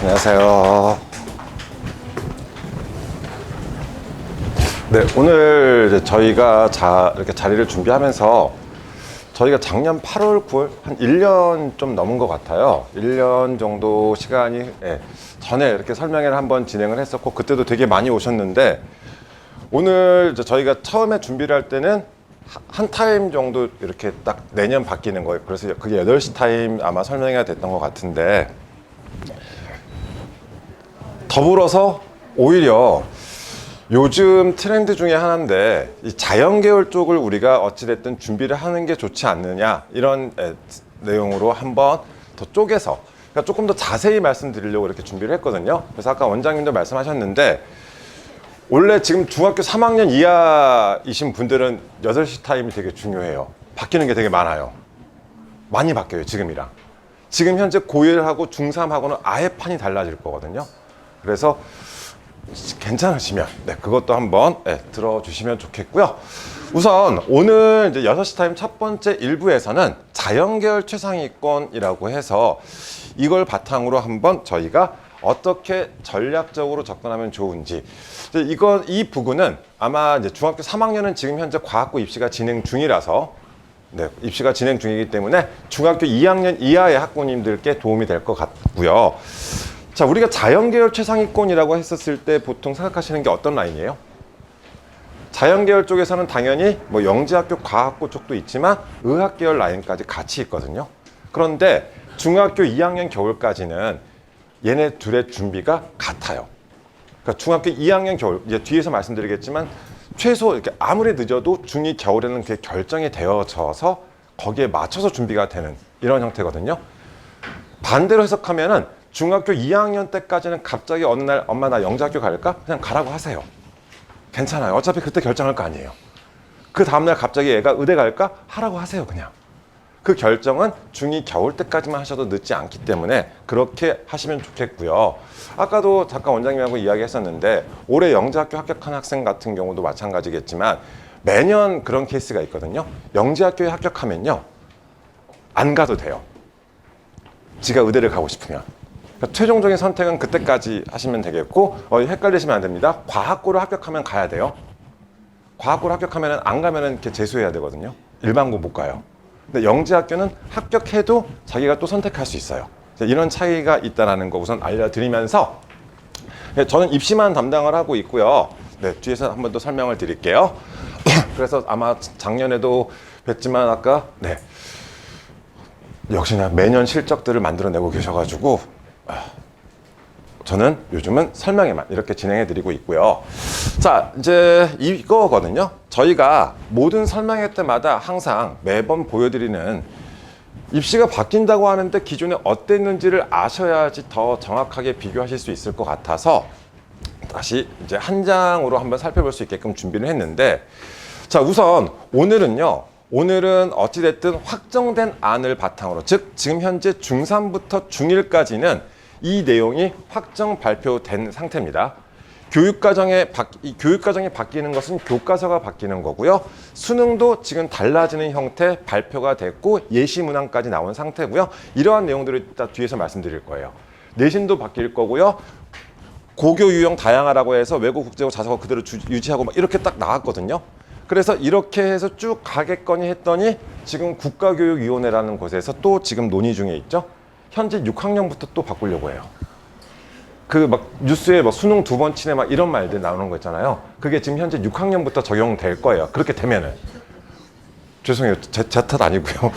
안녕하세요. 네, 오늘 이제 저희가 이렇게 자리를 준비하면서 저희가 작년 8월, 9월 한 1년 좀 넘은 것 같아요. 1년 정도 시간이 전에 이렇게 설명회를 한번 진행을 했었고 그때도 되게 많이 오셨는데 오늘 이제 저희가 처음에 준비를 할 때는 한 타임 정도 이렇게 딱 내년 바뀌는 거예요. 그래서 그게 8시 타임 아마 설명회가 됐던 것 같은데 더불어서 오히려 요즘 트렌드 중에 하나인데 이 자연계열 쪽을 우리가 어찌됐든 준비를 하는 게 좋지 않느냐 이런 내용으로 한번 더 쪼개서 그러니까 조금 더 자세히 말씀드리려고 이렇게 준비를 했거든요. 그래서 아까 원장님도 말씀하셨는데 원래 지금 중학교 3학년 이하이신 분들은 8시 타임이 되게 중요해요. 바뀌는 게 되게 많아요. 많이 바뀌어요, 지금이랑. 지금 현재 고1하고 중3하고는 아예 판이 달라질 거거든요. 그래서 괜찮으시면 그것도 한번 들어주시면 좋겠고요. 우선 오늘 이제 6시 타임 첫 번째 1부에서는 자연계열 최상위권이라고 해서 이걸 바탕으로 한번 저희가 어떻게 전략적으로 접근하면 좋은지 이 부분은 아마 이제 중학교 3학년은 지금 현재 과학고 입시가 진행 중이라서 입시가 진행 중이기 때문에 중학교 2학년 이하의 학부모님들께 도움이 될 것 같고요. 자, 우리가 자연계열 최상위권이라고 했었을 때 보통 생각하시는 게 어떤 라인이에요? 자연계열 쪽에서는 당연히 뭐 영재학교, 과학고 쪽도 있지만 의학계열 라인까지 같이 있거든요. 그런데 중학교 2학년 겨울까지는 얘네 둘의 준비가 같아요. 그러니까 중학교 2학년 겨울, 이제 뒤에서 말씀드리겠지만 최소 이렇게 아무리 늦어도 중2 겨울에는 그게 결정이 되어져서 거기에 맞춰서 준비가 되는 이런 형태거든요. 반대로 해석하면은 중학교 2학년 때까지는 갑자기 어느 날 엄마 나 영재학교 갈까? 그냥 가라고 하세요. 괜찮아요. 어차피 그때 결정할 거 아니에요. 그 다음날 갑자기 애가 의대 갈까? 하라고 하세요. 그냥. 그 결정은 중2 겨울 때까지만 하셔도 늦지 않기 때문에 그렇게 하시면 좋겠고요. 아까도 잠깐 원장님하고 이야기했었는데 올해 영재학교 합격한 학생 같은 경우도 마찬가지겠지만 매년 그런 케이스가 있거든요. 영재학교에 합격하면요. 안 가도 돼요. 지가 의대를 가고 싶으면. 그러니까 최종적인 선택은 그때까지 하시면 되겠고 헷갈리시면 안 됩니다. 과학고를 합격하면 가야 돼요. 과학고를 합격하면 안 가면 이렇게 재수해야 되거든요. 일반고 못 가요. 근데 영재학교는 합격해도 자기가 또 선택할 수 있어요. 이런 차이가 있다는 거 우선 알려드리면서 저는 입시만 담당을 하고 있고요. 뒤에서 한 번 더 설명을 드릴게요. 그래서 아마 작년에도 뵀지만 아까 역시나 매년 실적들을 만들어내고 계셔가지고 저는 요즘은 설명회만 이렇게 진행해 드리고 있고요. 자, 이제 이거거든요. 저희가 모든 설명회 때마다 항상 매번 보여드리는 입시가 바뀐다고 하는데 기존에 어땠는지를 아셔야지 더 정확하게 비교하실 수 있을 것 같아서 다시 이제 한 장으로 한번 살펴볼 수 있게끔 준비를 했는데 자, 우선 오늘은 어찌됐든 확정된 안을 바탕으로 즉 지금 현재 중3부터 중1까지는 이 내용이 확정 발표된 상태입니다. 교육과정이 바뀌는 것은 교과서가 바뀌는 거고요. 수능도 지금 달라지는 형태 발표가 됐고 예시 문항까지 나온 상태고요. 이러한 내용들을 이따 뒤에서 말씀드릴 거예요. 내신도 바뀔 거고요. 고교 유형 다양하라고 해서 외국 국제고 자사고 그대로 유지하고 막 이렇게 딱 나왔거든요. 그래서 이렇게 해서 쭉 가겠거니 했더니 지금 국가교육위원회라는 곳에서 또 지금 논의 중에 있죠. 현재 6학년부터 또 바꾸려고 해요. 그 막 뉴스에 뭐 수능 2번 치네 막 이런 말들 나오는 거 있잖아요. 그게 지금 현재 6학년부터 적용될 거예요. 그렇게 되면은. 죄송해요. 제 탓 아니고요.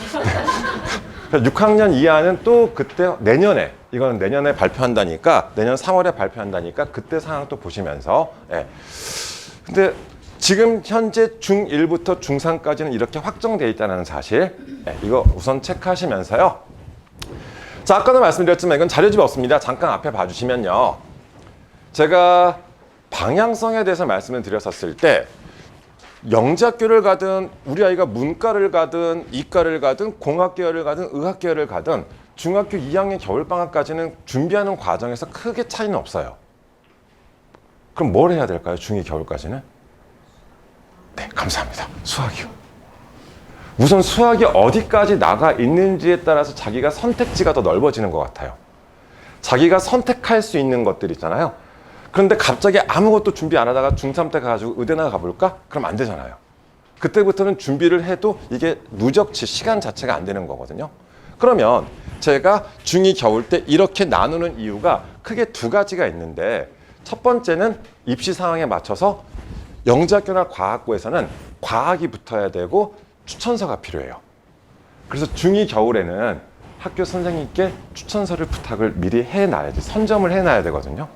6학년 이하는 또 그때 이거는 내년에 발표한다니까 내년 3월에 발표한다니까 그때 상황 또 보시면서 근데 지금 현재 중1부터 중3까지는 이렇게 확정되어 있다는 사실 이거 우선 체크하시면서요. 자, 아까도 말씀드렸지만 이건 자료집이 없습니다. 잠깐 앞에 봐주시면요. 제가 방향성에 대해서 말씀을 드렸었을 때 영재학교를 가든 우리 아이가 문과를 가든 이과를 가든 공학계열을 가든 의학계열을 가든 중학교 2학년 겨울방학까지는 준비하는 과정에서 크게 차이는 없어요. 그럼 뭘 해야 될까요? 중2 겨울까지는? 네, 감사합니다. 수학이요. 우선 수학이 어디까지 나가 있는지에 따라서 자기가 선택지가 더 넓어지는 것 같아요. 자기가 선택할 수 있는 것들 있잖아요. 그런데 갑자기 아무것도 준비 안 하다가 중3 때 가가지고 의대나 가볼까? 그럼 안 되잖아요. 그때부터는 준비를 해도 이게 누적치 시간 자체가 안 되는 거거든요. 그러면 제가 중2 겨울 때 이렇게 나누는 이유가 크게 두 가지가 있는데, 첫 번째는 입시 상황에 맞춰서 영재학교나 과학고에서는 과학이 붙어야 되고 추천서가 필요해요. 그래서 중2 겨울에는 학교 선생님께 추천서를 부탁을 미리 해놔야지, 선점을 해놔야 되거든요.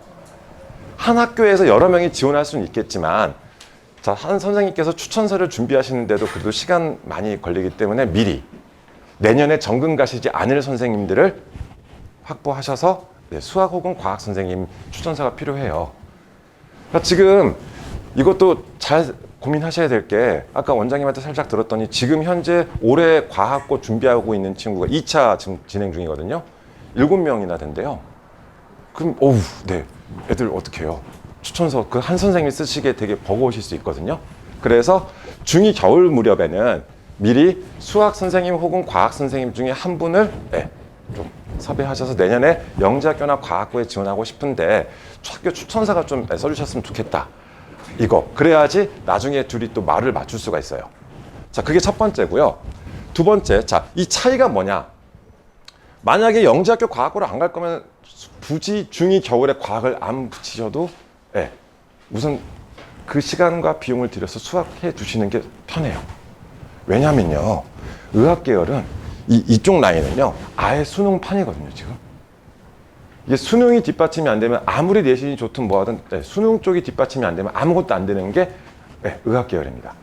한 학교에서 여러 명이 지원할 수는 있겠지만, 자, 한 선생님께서 추천서를 준비하시는데도 그래도 시간 많이 걸리기 때문에 미리 내년에 전금 가시지 않을 선생님들을 확보하셔서 수학 혹은 과학 선생님 추천서가 필요해요. 그러니까 지금 이것도 잘 고민하셔야 될 게, 아까 원장님한테 살짝 들었더니 지금 현재 올해 과학고 준비하고 있는 친구가 2차 지금 진행 중이거든요. 7명이나 된대요. 그럼 어우, 네, 애들 어떻게 해요? 추천서 그 한 선생님이 쓰시기에 되게 버거우실 수 있거든요. 그래서 중2 겨울 무렵에는 미리 수학 선생님 혹은 과학 선생님 중에 한 분을 좀 섭외하셔서 내년에 영재학교나 과학고에 지원하고 싶은데 학교 추천서가 좀 써주셨으면 좋겠다. 이거 그래야지 나중에 둘이 또 말을 맞출 수가 있어요. 자, 그게 첫 번째고요. 두 번째, 자, 이 차이가 뭐냐? 만약에 영재학교 과학고를 안 갈 거면 굳이 중2 겨울에 과학을 안 붙이셔도 우선 그 시간과 비용을 들여서 수학해 주시는 게 편해요. 왜냐면요, 의학 계열은 이쪽 라인은요 아예 수능판이거든요. 지금 이게 수능이 뒷받침이 안 되면 아무리 내신이 좋든 뭐하든 수능 쪽이 뒷받침이 안 되면 아무것도 안 되는 게 의학 계열입니다.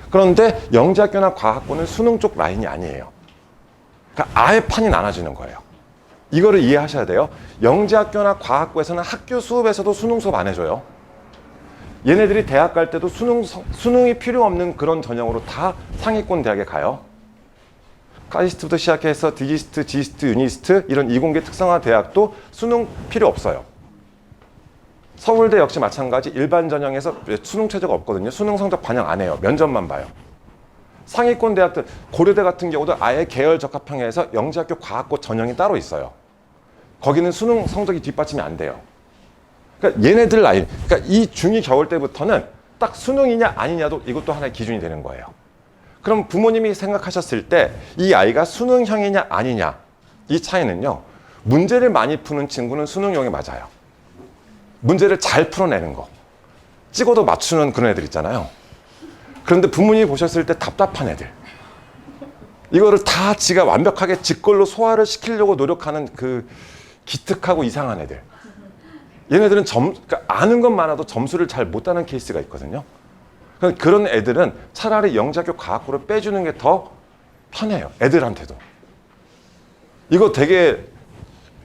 그런데 영재학교나 과학고는 수능 쪽 라인이 아니에요. 그러니까 아예 판이 나눠지는 거예요. 이거를 이해하셔야 돼요. 영재학교나 과학고에서는 학교 수업에서도 수능 수업 안 해줘요. 얘네들이 대학 갈 때도 수능이 필요 없는 그런 전형으로 다 상위권 대학에 가요. 카이스트부터 시작해서 디지스트, 지스트, 유니스트 이런 이공계 특성화 대학도 수능 필요 없어요. 서울대 역시 마찬가지 일반 전형에서 수능 최저가 없거든요. 수능 성적 반영 안 해요. 면접만 봐요. 상위권 대학들, 고려대 같은 경우도 아예 계열 적합형에서 영재학교 과학고 전형이 따로 있어요. 거기는 수능 성적이 뒷받침이 안 돼요. 그러니까 얘네들 라인, 그러니까 이 중2 겨울 때부터는 딱 수능이냐 아니냐도 이것도 하나의 기준이 되는 거예요. 그럼 부모님이 생각하셨을 때 이 아이가 수능형이냐 아니냐, 이 차이는요, 문제를 많이 푸는 친구는 수능형이 맞아요. 문제를 잘 풀어내는 거, 찍어도 맞추는 그런 애들 있잖아요. 그런데 부모님이 보셨을 때 답답한 애들, 이거를 다 지가 완벽하게 지 걸로 소화를 시키려고 노력하는 그 기특하고 이상한 애들, 얘네들은 그러니까 아는 것 많아도 점수를 잘 못 따는 케이스가 있거든요. 그런 애들은 차라리 영재학교 과학고를 빼주는 게 더 편해요. 애들한테도. 이거 되게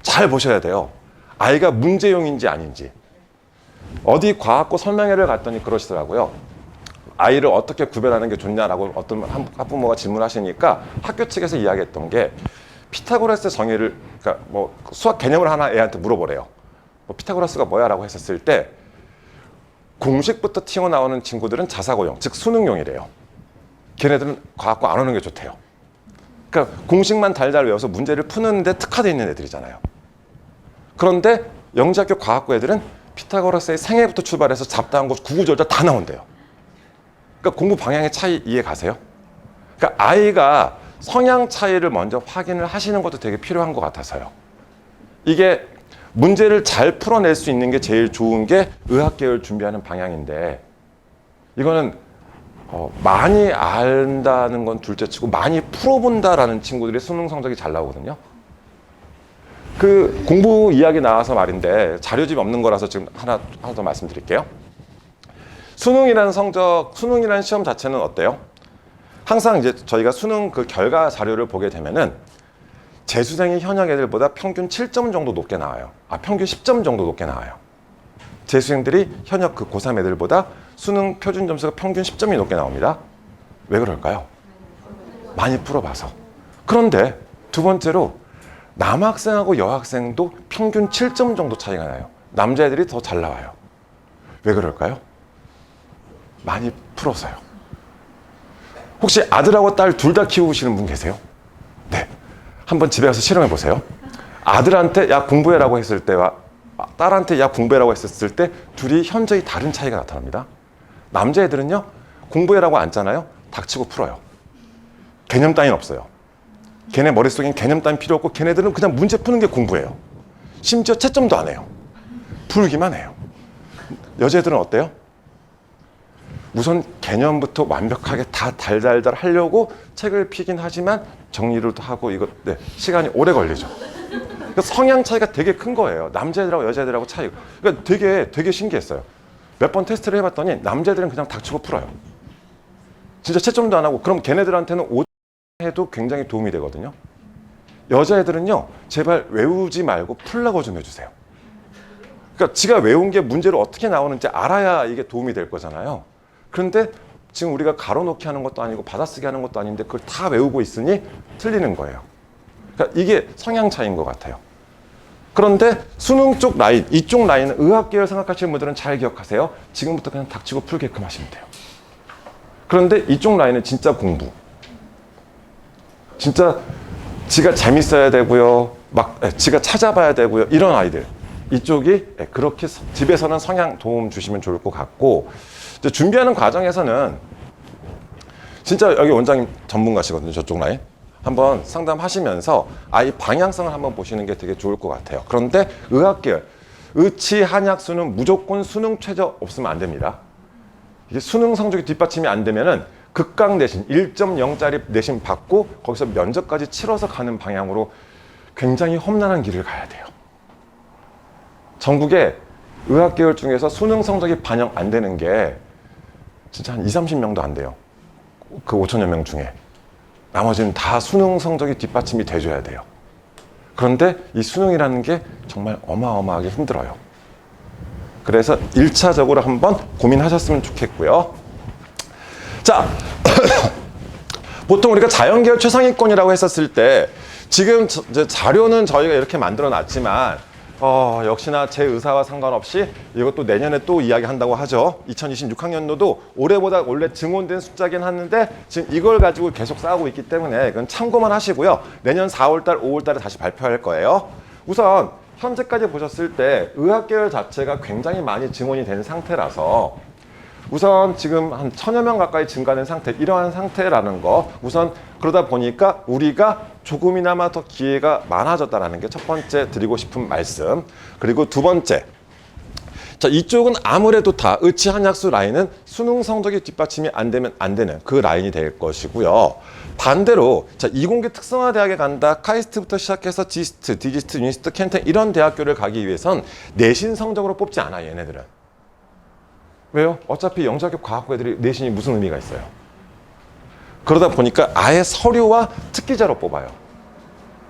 잘 보셔야 돼요. 아이가 문제용인지 아닌지. 어디 과학고 설명회를 갔더니 그러시더라고요. 아이를 어떻게 구별하는 게 좋냐라고 어떤 학부모가 질문하시니까 학교 측에서 이야기했던 게, 피타고라스 정의를, 그러니까 뭐 수학 개념을 하나 애한테 물어보래요. 뭐 피타고라스가 뭐야? 라고 했었을 때 공식부터 튀어나오는 친구들은 자사고용, 즉 수능용이래요. 걔네들은 과학고 안 오는 게 좋대요. 그러니까 공식만 달달 외워서 문제를 푸는데 특화되어 있는 애들이잖아요. 그런데 영재학교 과학고 애들은 피타고라스의 생애부터 출발해서 잡다한 거 구구절절 다 나온대요. 그러니까 공부 방향의 차이 이해 가세요? 그러니까 아이가 성향 차이를 먼저 확인을 하시는 것도 되게 필요한 것 같아서요. 이게 문제를 잘 풀어낼 수 있는 게 제일 좋은 게 의학 계열 준비하는 방향인데, 이거는 많이 안다는 건 둘째치고 많이 풀어본다라는 친구들이 수능 성적이 잘 나오거든요. 그 공부 이야기 나와서 말인데 자료집이 없는 거라서 지금 하나 더 말씀드릴게요. 수능이라는 시험 자체는 어때요? 항상 이제 저희가 수능 그 결과 자료를 보게 되면은 재수생이 현역 애들보다 평균 7점 정도 높게 나와요. 평균 10점 정도 높게 나와요. 재수생들이 현역 그 고3 애들보다 수능 표준 점수가 평균 10점이 높게 나옵니다. 왜 그럴까요? 많이 풀어봐서. 그런데 두 번째로 남학생하고 여학생도 평균 7점 정도 차이가 나요. 남자애들이 더 잘 나와요. 왜 그럴까요? 많이 풀어서요. 혹시 아들하고 딸 둘 다 키우시는 분 계세요? 네. 한번 집에 가서 실험해 보세요. 아들한테 야 공부해라고 했을 때와 딸한테 야 공부해라고 했을 때 둘이 현저히 다른 차이가 나타납니다. 남자애들은요 공부해라고 앉잖아요. 닥치고 풀어요. 개념 따윈 없어요. 걔네 머릿속엔 개념 따윈 필요 없고 걔네들은 그냥 문제 푸는 게 공부예요. 심지어 채점도 안 해요. 풀기만 해요. 여자애들은 어때요? 우선 개념부터 완벽하게 다 달달달 하려고 책을 피긴 하지만 정리를 하고 이거 시간이 오래 걸리죠. 그러니까 성향 차이가 되게 큰 거예요. 남자애들하고 여자애들하고 차이가. 그러니까 되게 신기했어요. 몇 번 테스트를 해봤더니 남자애들은 그냥 닥치고 풀어요. 진짜 채점도 안 하고 그럼 걔네들한테는 해도 굉장히 도움이 되거든요. 여자애들은요 제발 외우지 말고 풀라고 좀 해주세요. 그러니까 지가 외운 게 문제로 어떻게 나오는지 알아야 이게 도움이 될 거잖아요. 그런데 지금 우리가 가로놓기 하는 것도 아니고 받아쓰기 하는 것도 아닌데 그걸 다 외우고 있으니 틀리는 거예요. 그러니까 이게 성향 차이인 것 같아요. 그런데 수능 쪽 라인, 이쪽 라인은 의학계열 생각하시는 분들은 잘 기억하세요. 지금부터 그냥 닥치고 풀게끔 하시면 돼요. 그런데 이쪽 라인은 진짜 공부. 진짜 지가 재밌어야 되고요. 지가 찾아봐야 되고요. 이런 아이들. 이쪽이 그렇게 집에서는 성향 도움 주시면 좋을 것 같고 이제 준비하는 과정에서는 진짜 여기 원장님 전문가시거든요. 저쪽 라인. 한번 상담하시면서 아이 방향성을 한번 보시는 게 되게 좋을 것 같아요. 그런데 의학계열, 의치, 한약, 수능 무조건 수능 최저 없으면 안 됩니다. 이게 수능 성적이 뒷받침이 안 되면은 극강 내신 1.0짜리 내신 받고 거기서 면접까지 치러서 가는 방향으로 굉장히 험난한 길을 가야 돼요. 전국에 의학계열 중에서 수능 성적이 반영 안 되는 게 진짜 한 20-30명도 안 돼요. 그 5천여 명 중에. 나머지는 다 수능 성적이 뒷받침이 돼줘야 돼요. 그런데 이 수능이라는 게 정말 어마어마하게 힘들어요. 그래서 1차적으로 한번 고민하셨으면 좋겠고요. 자, 보통 우리가 자연계열 최상위권이라고 했었을 때 지금 자료는 저희가 이렇게 만들어 놨지만 역시나 제 의사와 상관없이 이것도 내년에 또 이야기한다고 하죠. 2026학년도도 올해보다 원래 증원된 숫자긴 하는데 지금 이걸 가지고 계속 싸우고 있기 때문에 그건 참고만 하시고요. 내년 4월달, 5월달에 다시 발표할 거예요. 우선 현재까지 보셨을 때 의학계열 자체가 굉장히 많이 증원이 된 상태라서 우선 지금 한 1000여 명 가까이 증가된 상태, 이러한 상태라는 거 우선 그러다 보니까 우리가 조금이나마 더 기회가 많아졌다는 게 첫 번째 드리고 싶은 말씀. 그리고 두 번째, 자 이쪽은 아무래도 다 의치 한약수 라인은 수능 성적이 뒷받침이 안 되면 안 되는 그 라인이 될 것이고요. 반대로 자 이공계 특성화 대학에 간다, 카이스트부터 시작해서 지스트, 디지스트, 유니스트, 켄텐 이런 대학교를 가기 위해선 내신 성적으로 뽑지 않아요. 얘네들은. 왜요? 어차피 영재학교 과학고 애들이 내신이 무슨 의미가 있어요? 그러다 보니까 아예 서류와 특기자로 뽑아요.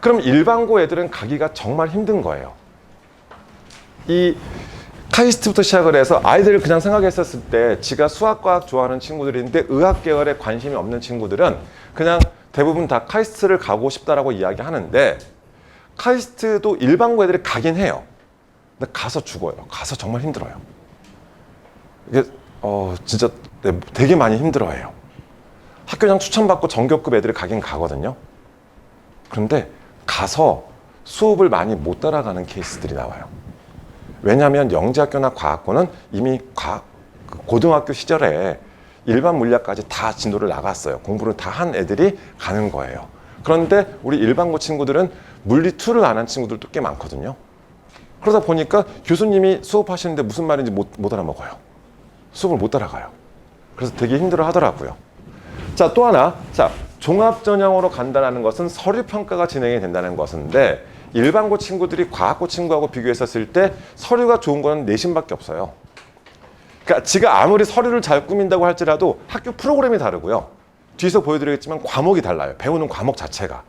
그럼 일반고 애들은 가기가 정말 힘든 거예요. 이 카이스트부터 시작을 해서 아이들을 그냥 생각했었을 때 지가 수학과학 좋아하는 친구들인데 의학 계열에 관심이 없는 친구들은 그냥 대부분 다 카이스트를 가고 싶다라고 이야기하는데 카이스트도 일반고 애들이 가긴 해요. 근데 가서 죽어요. 가서 정말 힘들어요. 이게 진짜 되게 많이 힘들어해요. 학교장 추천받고 전교급 애들이 가긴 가거든요. 그런데 가서 수업을 많이 못 따라가는 케이스들이 나와요. 왜냐하면 영재학교나 과학고는 이미 고등학교 시절에 일반 물리학까지 다 진도를 나갔어요. 공부를 다 한 애들이 가는 거예요. 그런데 우리 일반고 친구들은 물리 2를 안 한 친구들도 꽤 많거든요. 그러다 보니까 교수님이 수업하시는데 무슨 말인지 못 알아먹어요. 수업을 못 따라가요. 그래서 되게 힘들어 하더라고요. 자, 또 하나. 자, 종합전형으로 간다는 것은 서류평가가 진행이 된다는 것인데 일반고 친구들이 과학고 친구하고 비교했었을 때 서류가 좋은 거는 내신밖에 없어요. 그러니까 지가 아무리 서류를 잘 꾸민다고 할지라도 학교 프로그램이 다르고요. 뒤에서 보여드리겠지만 과목이 달라요. 배우는 과목 자체가.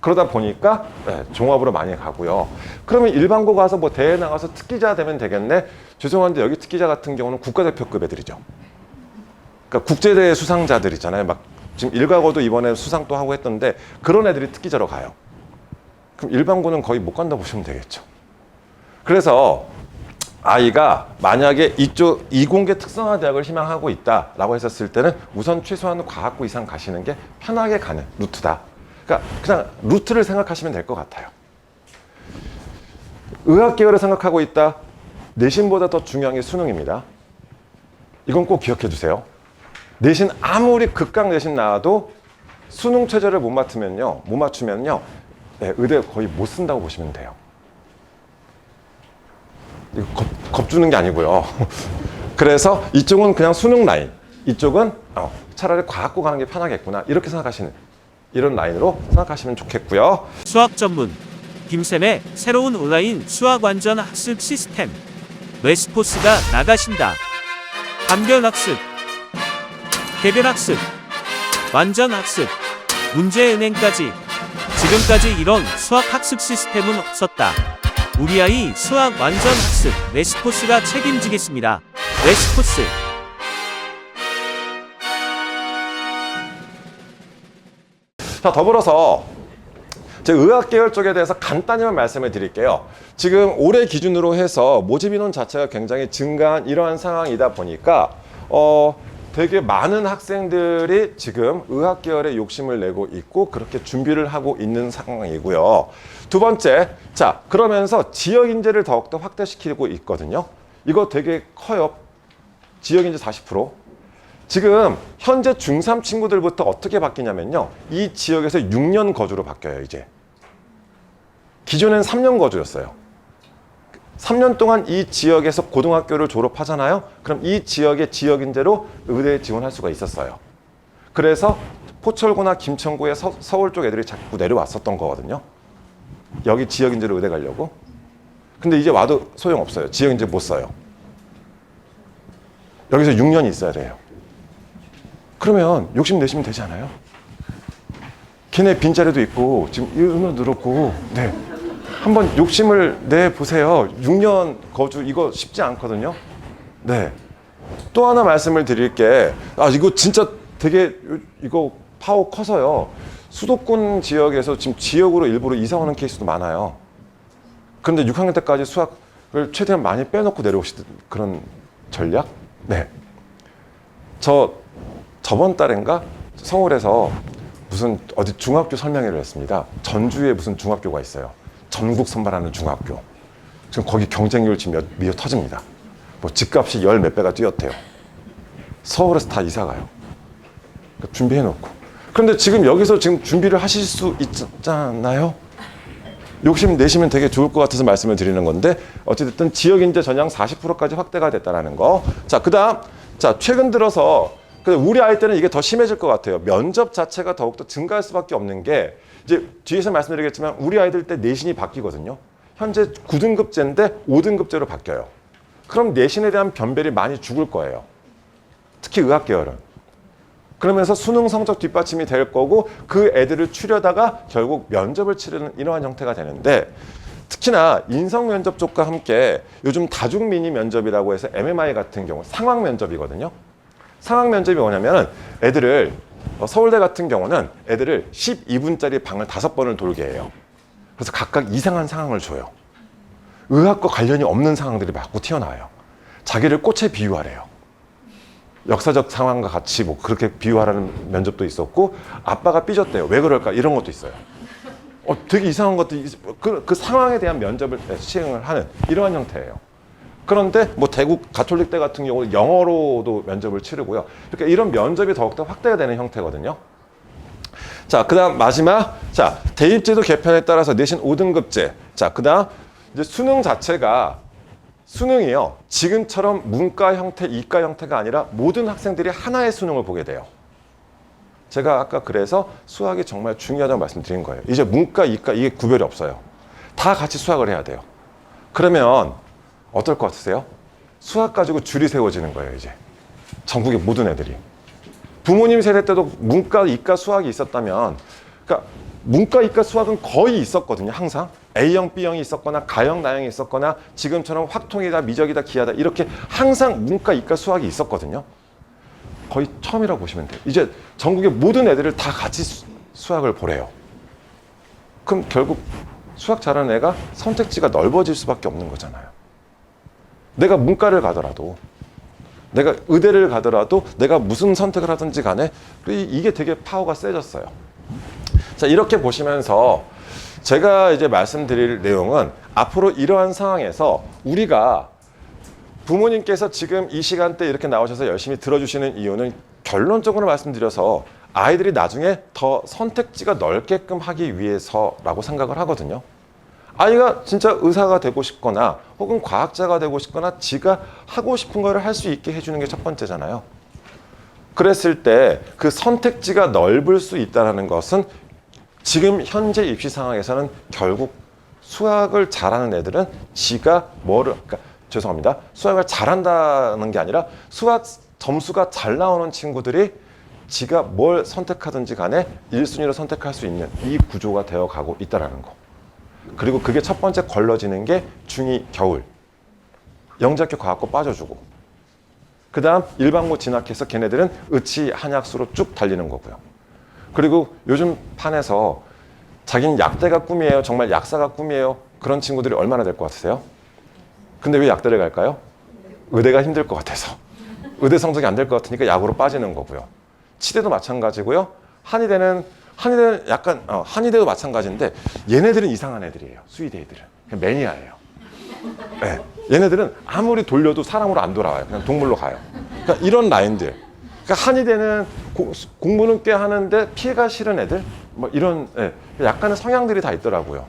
그러다 보니까 종합으로 많이 가고요. 그러면 일반고 가서 뭐 대회 나가서 특기자 되면 되겠네? 죄송한데 여기 특기자 같은 경우는 국가대표급 애들이죠. 그러니까 국제대회 수상자들 있잖아요. 막 지금 일과고도 이번에 수상 또 하고 했던데 그런 애들이 특기자로 가요. 그럼 일반고는 거의 못 간다 보시면 되겠죠. 그래서 아이가 만약에 이쪽 이공계 특성화 대학을 희망하고 있다라고 했었을 때는 우선 최소한 과학고 이상 가시는 게 편하게 가는 루트다. 그러니까 그냥 루트를 생각하시면 될 것 같아요. 의학 계열을 생각하고 있다. 내신보다 더 중요한 게 수능입니다. 이건 꼭 기억해 두세요. 내신 아무리 극강 내신 나와도 수능 최저를 못 맞추면요, 네, 의대 거의 못 쓴다고 보시면 돼요. 이거 겁주는 게 아니고요. 그래서 이쪽은 그냥 수능 라인, 이쪽은 차라리 과학고 가는 게 편하겠구나, 이렇게 생각하시는, 이런 라인으로 생각하시면 좋겠고요. 수학 전문 김쌤의 새로운 온라인 수학 완전 학습 시스템 레스포스가 나가신다. 감별 학습, 개별 학습, 완전 학습, 문제은행까지. 지금까지 이런 수학 학습 시스템은 없었다. 우리 아이 수학 완전 학습 레스포스가 책임지겠습니다. 레스포스. 자, 더불어서 제 의학 계열 쪽에 대해서 간단히만 말씀을 드릴게요. 지금 올해 기준으로 해서 모집 인원 자체가 굉장히 증가한 이러한 상황이다 보니까 되게 많은 학생들이 지금 의학 계열에 욕심을 내고 있고 그렇게 준비를 하고 있는 상황이고요. 두 번째, 자, 그러면서 지역 인재를 더욱더 확대시키고 있거든요. 이거 되게 커요. 지역 인재 40%. 지금 현재 중3 친구들부터 어떻게 바뀌냐면요, 이 지역에서 6년 거주로 바뀌어요. 이제 기존엔 3년 거주였어요. 3년 동안 이 지역에서 고등학교를 졸업하잖아요. 그럼 이 지역의 지역 인재로 의대에 지원할 수가 있었어요. 그래서 포철구나 김천구의 서울 쪽 애들이 자꾸 내려왔었던 거거든요. 여기 지역 인재로 의대 가려고. 근데 이제 와도 소용없어요. 지역 인재 못 써요. 여기서 6년이 있어야 돼요. 그러면 욕심 내시면 되지 않아요? 걔네 빈자리도 있고 지금 인원 늘었고, 네, 한번 욕심을 내 보세요. 6년 거주 이거 쉽지 않거든요. 네. 또 하나 말씀을 드릴 게, 이거 진짜 되게 이거 파워 커서요. 수도권 지역에서 지금 지역으로 일부러 이사 오는 케이스도 많아요. 그런데 6학년 때까지 수학을 최대한 많이 빼놓고 내려오시던 그런 전략? 네. 저번 달인가 서울에서 무슨 어디 중학교 설명회를 했습니다. 전주에 무슨 중학교가 있어요. 전국 선발하는 중학교. 지금 거기 경쟁률 지금 미어 터집니다. 뭐 집값이 열 몇 배가 뛰었대요. 서울에서 다 이사 가요. 그러니까 준비해 놓고. 그런데 지금 여기서 지금 준비를 하실 수 있잖아요. 욕심 내시면 되게 좋을 것 같아서 말씀을 드리는 건데, 어찌됐든 지역 인재 전형 40%까지 확대가 됐다라는 거. 자, 그다음, 자, 최근 들어서 우리 아이 때는 이게 더 심해질 것 같아요. 면접 자체가 더욱더 증가할 수밖에 없는 게, 이제 뒤에서 말씀드리겠지만 우리 아이들 때 내신이 바뀌거든요. 현재 9등급제인데 5등급제로 바뀌어요. 그럼 내신에 대한 변별이 많이 죽을 거예요. 특히 의학 계열은. 그러면서 수능 성적 뒷받침이 될 거고, 그 애들을 추려다가 결국 면접을 치르는 이러한 형태가 되는데, 특히나 인성 면접 쪽과 함께 요즘 다중 미니 면접이라고 해서 MMI 같은 경우 상황 면접이거든요. 상황 면접이 뭐냐면 애들을, 서울대 같은 경우는 애들을 12분짜리 방을 5번을 돌게 해요. 그래서 각각 이상한 상황을 줘요. 의학과 관련이 없는 상황들이 마구 튀어나와요. 자기를 꽃에 비유하래요. 역사적 상황과 같이 뭐 그렇게 비유하라는 면접도 있었고, 아빠가 삐졌대요. 왜 그럴까? 이런 것도 있어요. 되게 이상한 것도 그 상황에 대한 면접을 시행을 하는 이러한 형태예요. 그런데 뭐 대구 가톨릭대 같은 경우는 영어로도 면접을 치르고요. 이렇게 이런 면접이 더욱더 확대가 되는 형태거든요. 자, 그다음 마지막, 자, 대입제도 개편에 따라서 내신 5등급제. 자, 그다음 이제 수능 자체가, 수능이요, 지금처럼 문과 형태, 이과 형태가 아니라 모든 학생들이 하나의 수능을 보게 돼요. 제가 아까 그래서 수학이 정말 중요하다고 말씀드린 거예요. 이제 문과, 이과 이게 구별이 없어요. 다 같이 수학을 해야 돼요. 그러면 어떨 것 같으세요? 수학 가지고 줄이 세워지는 거예요, 이제. 전국의 모든 애들이. 부모님 세대 때도 문과, 이과 수학이 있었다면, 그러니까 문과, 이과 수학은 거의 있었거든요, 항상. A형, B형이 있었거나 가형, 나형이 있었거나 지금처럼 확통이다, 미적이다, 기하다 이렇게 항상 문과, 이과 수학이 있었거든요. 거의 처음이라고 보시면 돼요. 이제 전국의 모든 애들을 다 같이 수학을 보래요. 그럼 결국 수학 잘하는 애가 선택지가 넓어질 수밖에 없는 거잖아요. 내가 문과를 가더라도, 내가 의대를 가더라도, 내가 무슨 선택을 하든지 간에 이게 되게 파워가 세졌어요. 자, 이렇게 보시면서 제가 이제 말씀드릴 내용은 앞으로 이러한 상황에서 우리가 부모님께서 지금 이 시간대 이렇게 나오셔서 열심히 들어주시는 이유는 결론적으로 말씀드려서 아이들이 나중에 더 선택지가 넓게끔 하기 위해서라고 생각을 하거든요. 아이가 진짜 의사가 되고 싶거나 혹은 과학자가 되고 싶거나 지가 하고 싶은 거를 할 수 있게 해주는 게 첫 번째잖아요. 그랬을 때 그 선택지가 넓을 수 있다는 것은 지금 현재 입시 상황에서는 결국 수학을 잘하는 애들은 지가 그러니까 죄송합니다. 수학을 잘한다는 게 아니라 수학 점수가 잘 나오는 친구들이 지가 뭘 선택하든지 간에 1순위로 선택할 수 있는 이 구조가 되어가고 있다는 거. 그리고 그게 첫 번째 걸러지는 게 중2 겨울. 영재학교 과학고 빠져주고. 그 다음 일반고 진학해서 걔네들은 의치 한약수로 쭉 달리는 거고요. 그리고 요즘 판에서 자기는 약대가 꿈이에요. 정말 약사가 꿈이에요. 그런 친구들이 얼마나 될 것 같으세요? 근데 왜 약대를 갈까요? 의대가 힘들 것 같아서. 의대 성적이 안 될 것 같으니까 약으로 빠지는 거고요. 치대도 마찬가지고요. 한의대는 약간 한의대도 마찬가지인데 얘네들은 이상한 애들이에요. 수의대 애들은. 그냥 매니아예요. 네. 얘네들은 아무리 돌려도 사람으로 안 돌아와요. 그냥 동물로 가요. 그러니까 이런 라인들. 그러니까 한의대는 공부는 꽤 하는데 피해가 싫은 애들? 뭐 이런 약간의 성향들이 다 있더라고요.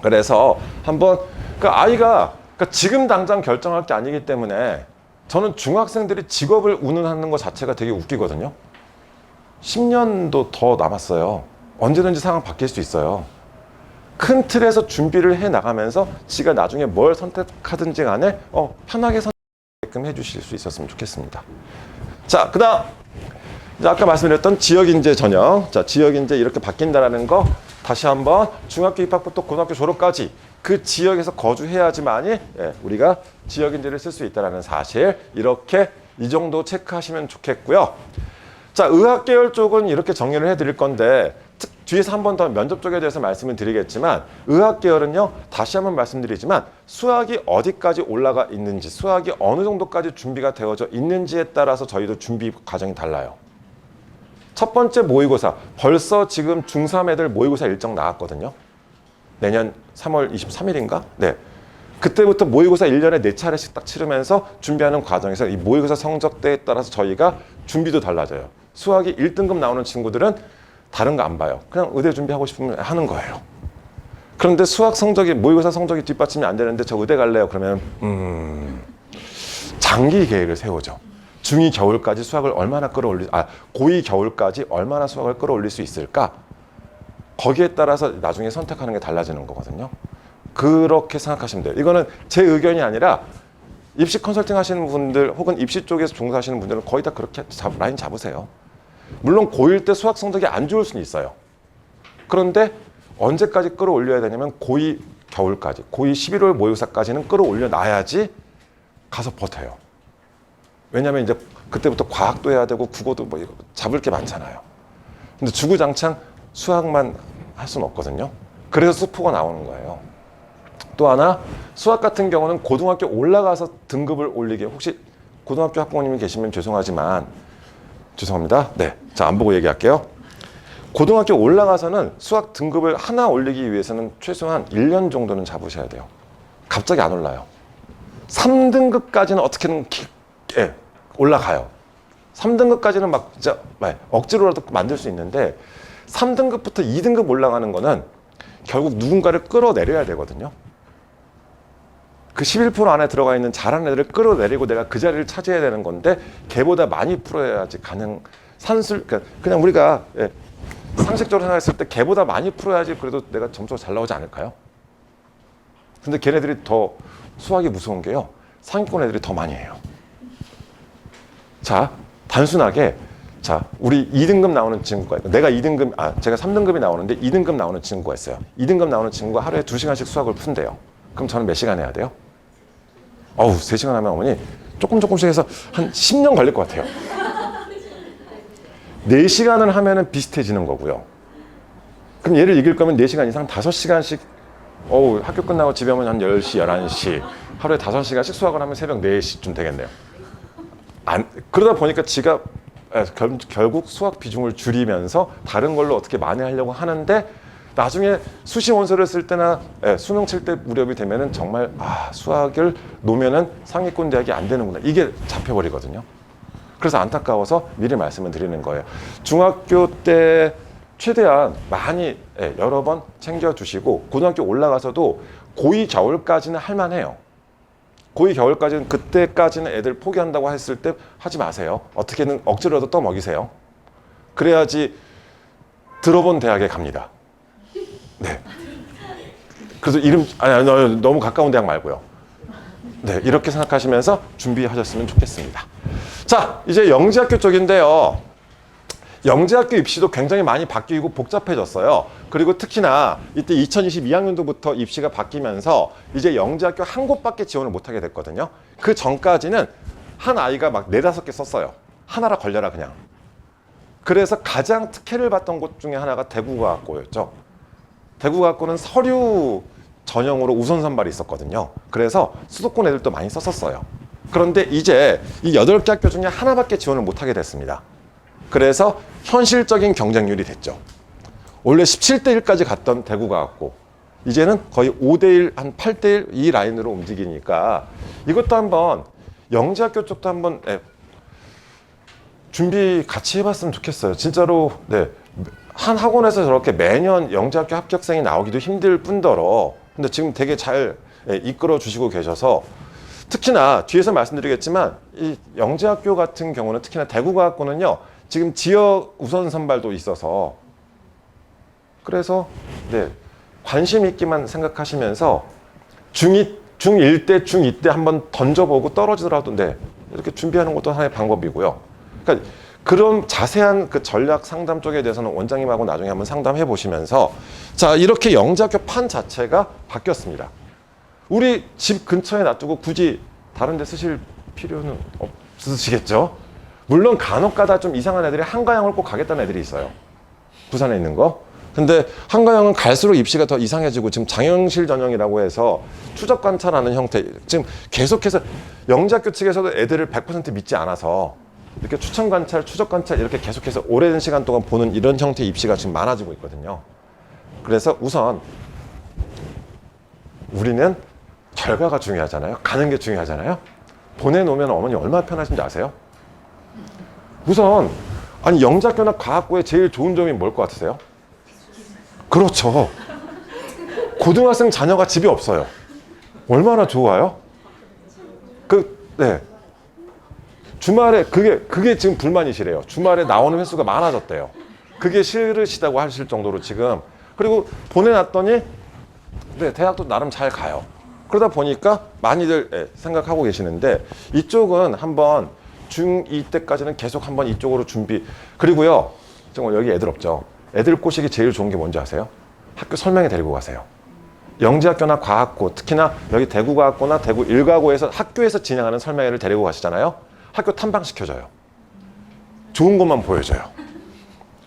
그래서 한번 아이가 지금 당장 결정할 게 아니기 때문에 저는 중학생들이 직업을 운운하는 것 자체가 되게 웃기거든요. 10년도 더 남았어요. 언제든지 상황 바뀔 수 있어요. 큰 틀에서 준비를 해 나가면서 지가 나중에 뭘 선택하든지 간에 편하게 선택하게끔 해주실 수 있었으면 좋겠습니다. 자, 그 다음 아까 말씀드렸던 지역인재 전형. 자, 지역인재 이렇게 바뀐다라는 거 다시 한번 중학교 입학부터 고등학교 졸업까지 그 지역에서 거주해야지만이 우리가 지역인재를 쓸 수 있다는 사실 이렇게 이 정도 체크하시면 좋겠고요. 자, 의학계열 쪽은 이렇게 정리를 해드릴 건데 뒤에서 한 번 더 면접 쪽에 대해서 말씀을 드리겠지만 의학계열은요 다시 한번 말씀드리지만 수학이 어디까지 올라가 있는지 수학이 어느 정도까지 준비가 되어져 있는지에 따라서 저희도 준비 과정이 달라요. 첫 번째 모의고사 벌써 지금 중3 애들 모의고사 일정 나왔거든요. 내년 3월 23일인가? 네. 그때부터 모의고사 1년에 4차례씩 딱 치르면서 준비하는 과정에서 이 모의고사 성적대에 따라서 저희가 준비도 달라져요. 수학이 1등급 나오는 친구들은 다른 거 안 봐요. 그냥 의대 준비하고 싶으면 하는 거예요. 그런데 수학 성적이 모의고사 성적이 뒷받침이 안 되는데 저 의대 갈래요? 그러면 장기 계획을 세우죠. 중2 겨울까지 수학을 얼마나 고2 겨울까지 얼마나 수학을 끌어올릴 수 있을까? 거기에 따라서 나중에 선택하는 게 달라지는 거거든요. 그렇게 생각하시면 돼요. 이거는 제 의견이 아니라 입시 컨설팅 하시는 분들 혹은 입시 쪽에서 종사하시는 분들은 거의 다 그렇게 라인 잡으세요. 물론 고1 때 수학 성적이 안 좋을 수는 있어요. 그런데 언제까지 끌어올려야 되냐면 고2 겨울까지, 고2 11월 모의고사까지는 끌어올려 놔야지 가서 버텨요. 왜냐하면 이제 그때부터 과학도 해야 되고 국어도 뭐 잡을 게 많잖아요. 근데 주구장창 수학만 할 수는 없거든요. 그래서 수포가 나오는 거예요. 또 하나 수학 같은 경우는 고등학교 올라가서 등급을 올리게 혹시 고등학교 학부모님이 계시면 죄송합니다. 네, 자, 안 보고 얘기할게요. 고등학교 올라가서는 수학 등급을 하나 올리기 위해서는 최소한 1년 정도는 잡으셔야 돼요. 갑자기 안 올라요. 3등급까지는 어떻게든 올라가요. 3등급까지는 막 진짜 억지로라도 만들 수 있는데 3등급부터 2등급 올라가는 거는 결국 누군가를 끌어내려야 되거든요. 그 11% 안에 들어가 있는 잘하는 애들을 끌어내리고 내가 그 자리를 차지해야 되는 건데 걔보다 많이 풀어야지 그냥 우리가 상식적으로 생각했을 때 걔보다 많이 풀어야지 그래도 내가 점수가 잘 나오지 않을까요? 근데 걔네들이 더 수학이 무서운 게요. 상위권 애들이 더 많이 해요. 자, 단순하게 우리 2등급 나오는 친구가 있고 제가 3등급이 나오는데 2등급 나오는 친구가 있어요. 2등급 나오는 친구가 하루에 2시간씩 수학을 푼대요. 그럼 저는 몇 시간 해야 돼요? 3시간 하면 어머니 조금씩 해서 한 10년 걸릴 것 같아요. 4시간을 하면은 비슷해지는 거고요. 그럼 얘를 이길 거면 4시간 이상 5시간씩 학교 끝나고 집에 오면 한 10시, 11시 하루에 5시간씩 수학을 하면 새벽 4시쯤 되겠네요. 그러다 보니까 지가 결국 수학 비중을 줄이면서 다른 걸로 어떻게 만회하려고 하는데 나중에 수시 원서를 쓸 때나 수능 칠 때 무렵이 되면은 정말 수학을 놓으면은 상위권 대학이 안 되는구나. 이게 잡혀버리거든요. 그래서 안타까워서 미리 말씀을 드리는 거예요. 중학교 때 최대한 많이 여러 번 챙겨주시고 고등학교 올라가서도 고2 겨울까지는 할만해요. 고2 겨울까지는 그때까지는 애들 포기한다고 했을 때 하지 마세요. 어떻게든 억지로라도 떠먹이세요. 그래야지 들어본 대학에 갑니다. 네. 그래서 아니, 너무 가까운 대학 말고요. 네, 이렇게 생각하시면서 준비하셨으면 좋겠습니다. 자, 이제 영재학교 쪽인데요. 영재학교 입시도 굉장히 많이 바뀌고 복잡해졌어요. 그리고 특히나 이때 2022학년도부터 입시가 바뀌면서 이제 영재학교 한 곳밖에 지원을 못하게 됐거든요. 그 전까지는 한 아이가 막 4, 5개 썼어요. 하나라 걸려라 그냥. 그래서 가장 특혜를 받던 곳 중에 하나가 대구과학고였죠. 대구과학고는 서류 전형으로 우선 선발이 있었거든요. 그래서 수도권 애들도 많이 썼었어요. 그런데 이제 이 8개 학교 중에 하나밖에 지원을 못하게 됐습니다. 그래서 현실적인 경쟁률이 됐죠. 원래 17대 1까지 갔던 대구과학고 이제는 거의 5대 1, 한 8대 1 이 라인으로 움직이니까 이것도 한번 영재학교 쪽도 한번 준비 같이 해봤으면 좋겠어요. 진짜로 한 학원에서 저렇게 매년 영재학교 합격생이 나오기도 힘들 뿐더러 근데 지금 되게 잘 이끌어 주시고 계셔서 특히나 뒤에서 말씀드리겠지만 이 영재학교 같은 경우는 특히나 대구과학고는요 지금 지역 우선 선발도 있어서 그래서 관심 있기만 생각하시면서 중1 때 중2 때 한번 던져보고 떨어지더라도 이렇게 준비하는 것도 하나의 방법이고요. 그러니까 그런 자세한 그 전략 상담 쪽에 대해서는 원장님하고 나중에 한번 상담해 보시면서 자 이렇게 영재학교 판 자체가 바뀌었습니다. 우리 집 근처에 놔두고 굳이 다른 데 쓰실 필요는 없으시겠죠? 물론 간혹 가다 좀 이상한 애들이 한가영을 꼭 가겠다는 애들이 있어요. 부산에 있는 거. 근데 한가영은 갈수록 입시가 더 이상해지고 지금 장영실 전형이라고 해서 추적 관찰하는 형태 지금 계속해서 영재학교 측에서도 애들을 100% 믿지 않아서 이렇게 추천 관찰, 추적 관찰 이렇게 계속해서 오랜 시간 동안 보는 이런 형태의 입시가 지금 많아지고 있거든요. 그래서 우선 우리는 결과가 중요하잖아요. 가는 게 중요하잖아요. 보내놓으면 어머니 얼마나 편하신지 아세요? 우선 아니 영재학교나 과학고의 제일 좋은 점이 뭘 것 같으세요? 그렇죠. 고등학생 자녀가 집에 없어요. 얼마나 좋아요? 주말에 그게 지금 불만이시래요. 주말에 나오는 횟수가 많아졌대요. 그게 싫으시다고 하실 정도로 지금 그리고 보내놨더니 대학도 나름 잘 가요. 그러다 보니까 많이들 생각하고 계시는데 이쪽은 한번 중2 때까지는 계속 한번 이쪽으로 준비 그리고요 정말 여기 애들 없죠. 애들 꼬시기 제일 좋은 게 뭔지 아세요? 학교 설명회 데리고 가세요. 영재학교나 과학고 특히나 여기 대구과학고나 대구 일과고에서 학교에서 진행하는 설명회를 데리고 가시잖아요. 학교 탐방시켜줘요. 좋은 것만 보여줘요.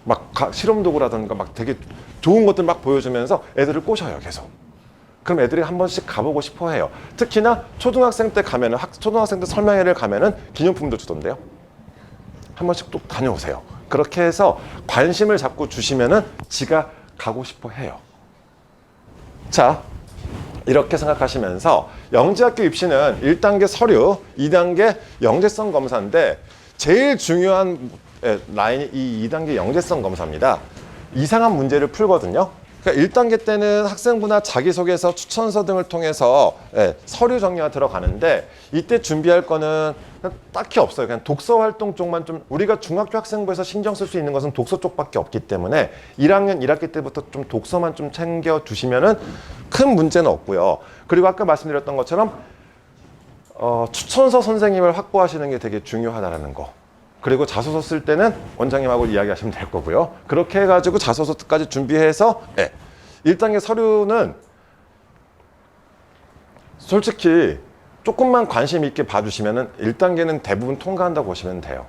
막 실험 도구라든가 막 되게 좋은 것들 막 보여주면서 애들을 꼬셔요 계속. 그럼 애들이 한 번씩 가보고 싶어 해요. 특히나 초등학생 때 가면은 초등학생 때 설명회를 가면은 기념품도 주던데요. 한 번씩 또 다녀오세요. 그렇게 해서 관심을 잡고 주시면은 지가 가고 싶어 해요. 자, 이렇게 생각하시면서 영재학교 입시는 1단계 서류, 2단계 영재성 검사인데 제일 중요한 라인이 이 2단계 영재성 검사입니다. 이상한 문제를 풀거든요. 그러니까 1단계 때는 학생부나 자기소개서, 추천서 등을 통해서 서류 정리가 들어가는데 이때 준비할 거는 딱히 없어요. 그냥 독서 활동 쪽만 좀 우리가 중학교 학생부에서 신경 쓸 수 있는 것은 독서 쪽밖에 없기 때문에 1학년 1학기 때부터 좀 독서만 좀 챙겨 두시면은 큰 문제는 없고요. 그리고 아까 말씀드렸던 것처럼 추천서 선생님을 확보하시는 게 되게 중요하다는 거. 그리고 자소서 쓸 때는 원장님하고 이야기하시면 될 거고요. 그렇게 해가지고 자소서까지 준비해서 1단계 서류는 솔직히 조금만 관심 있게 봐주시면 1단계는 대부분 통과한다고 보시면 돼요.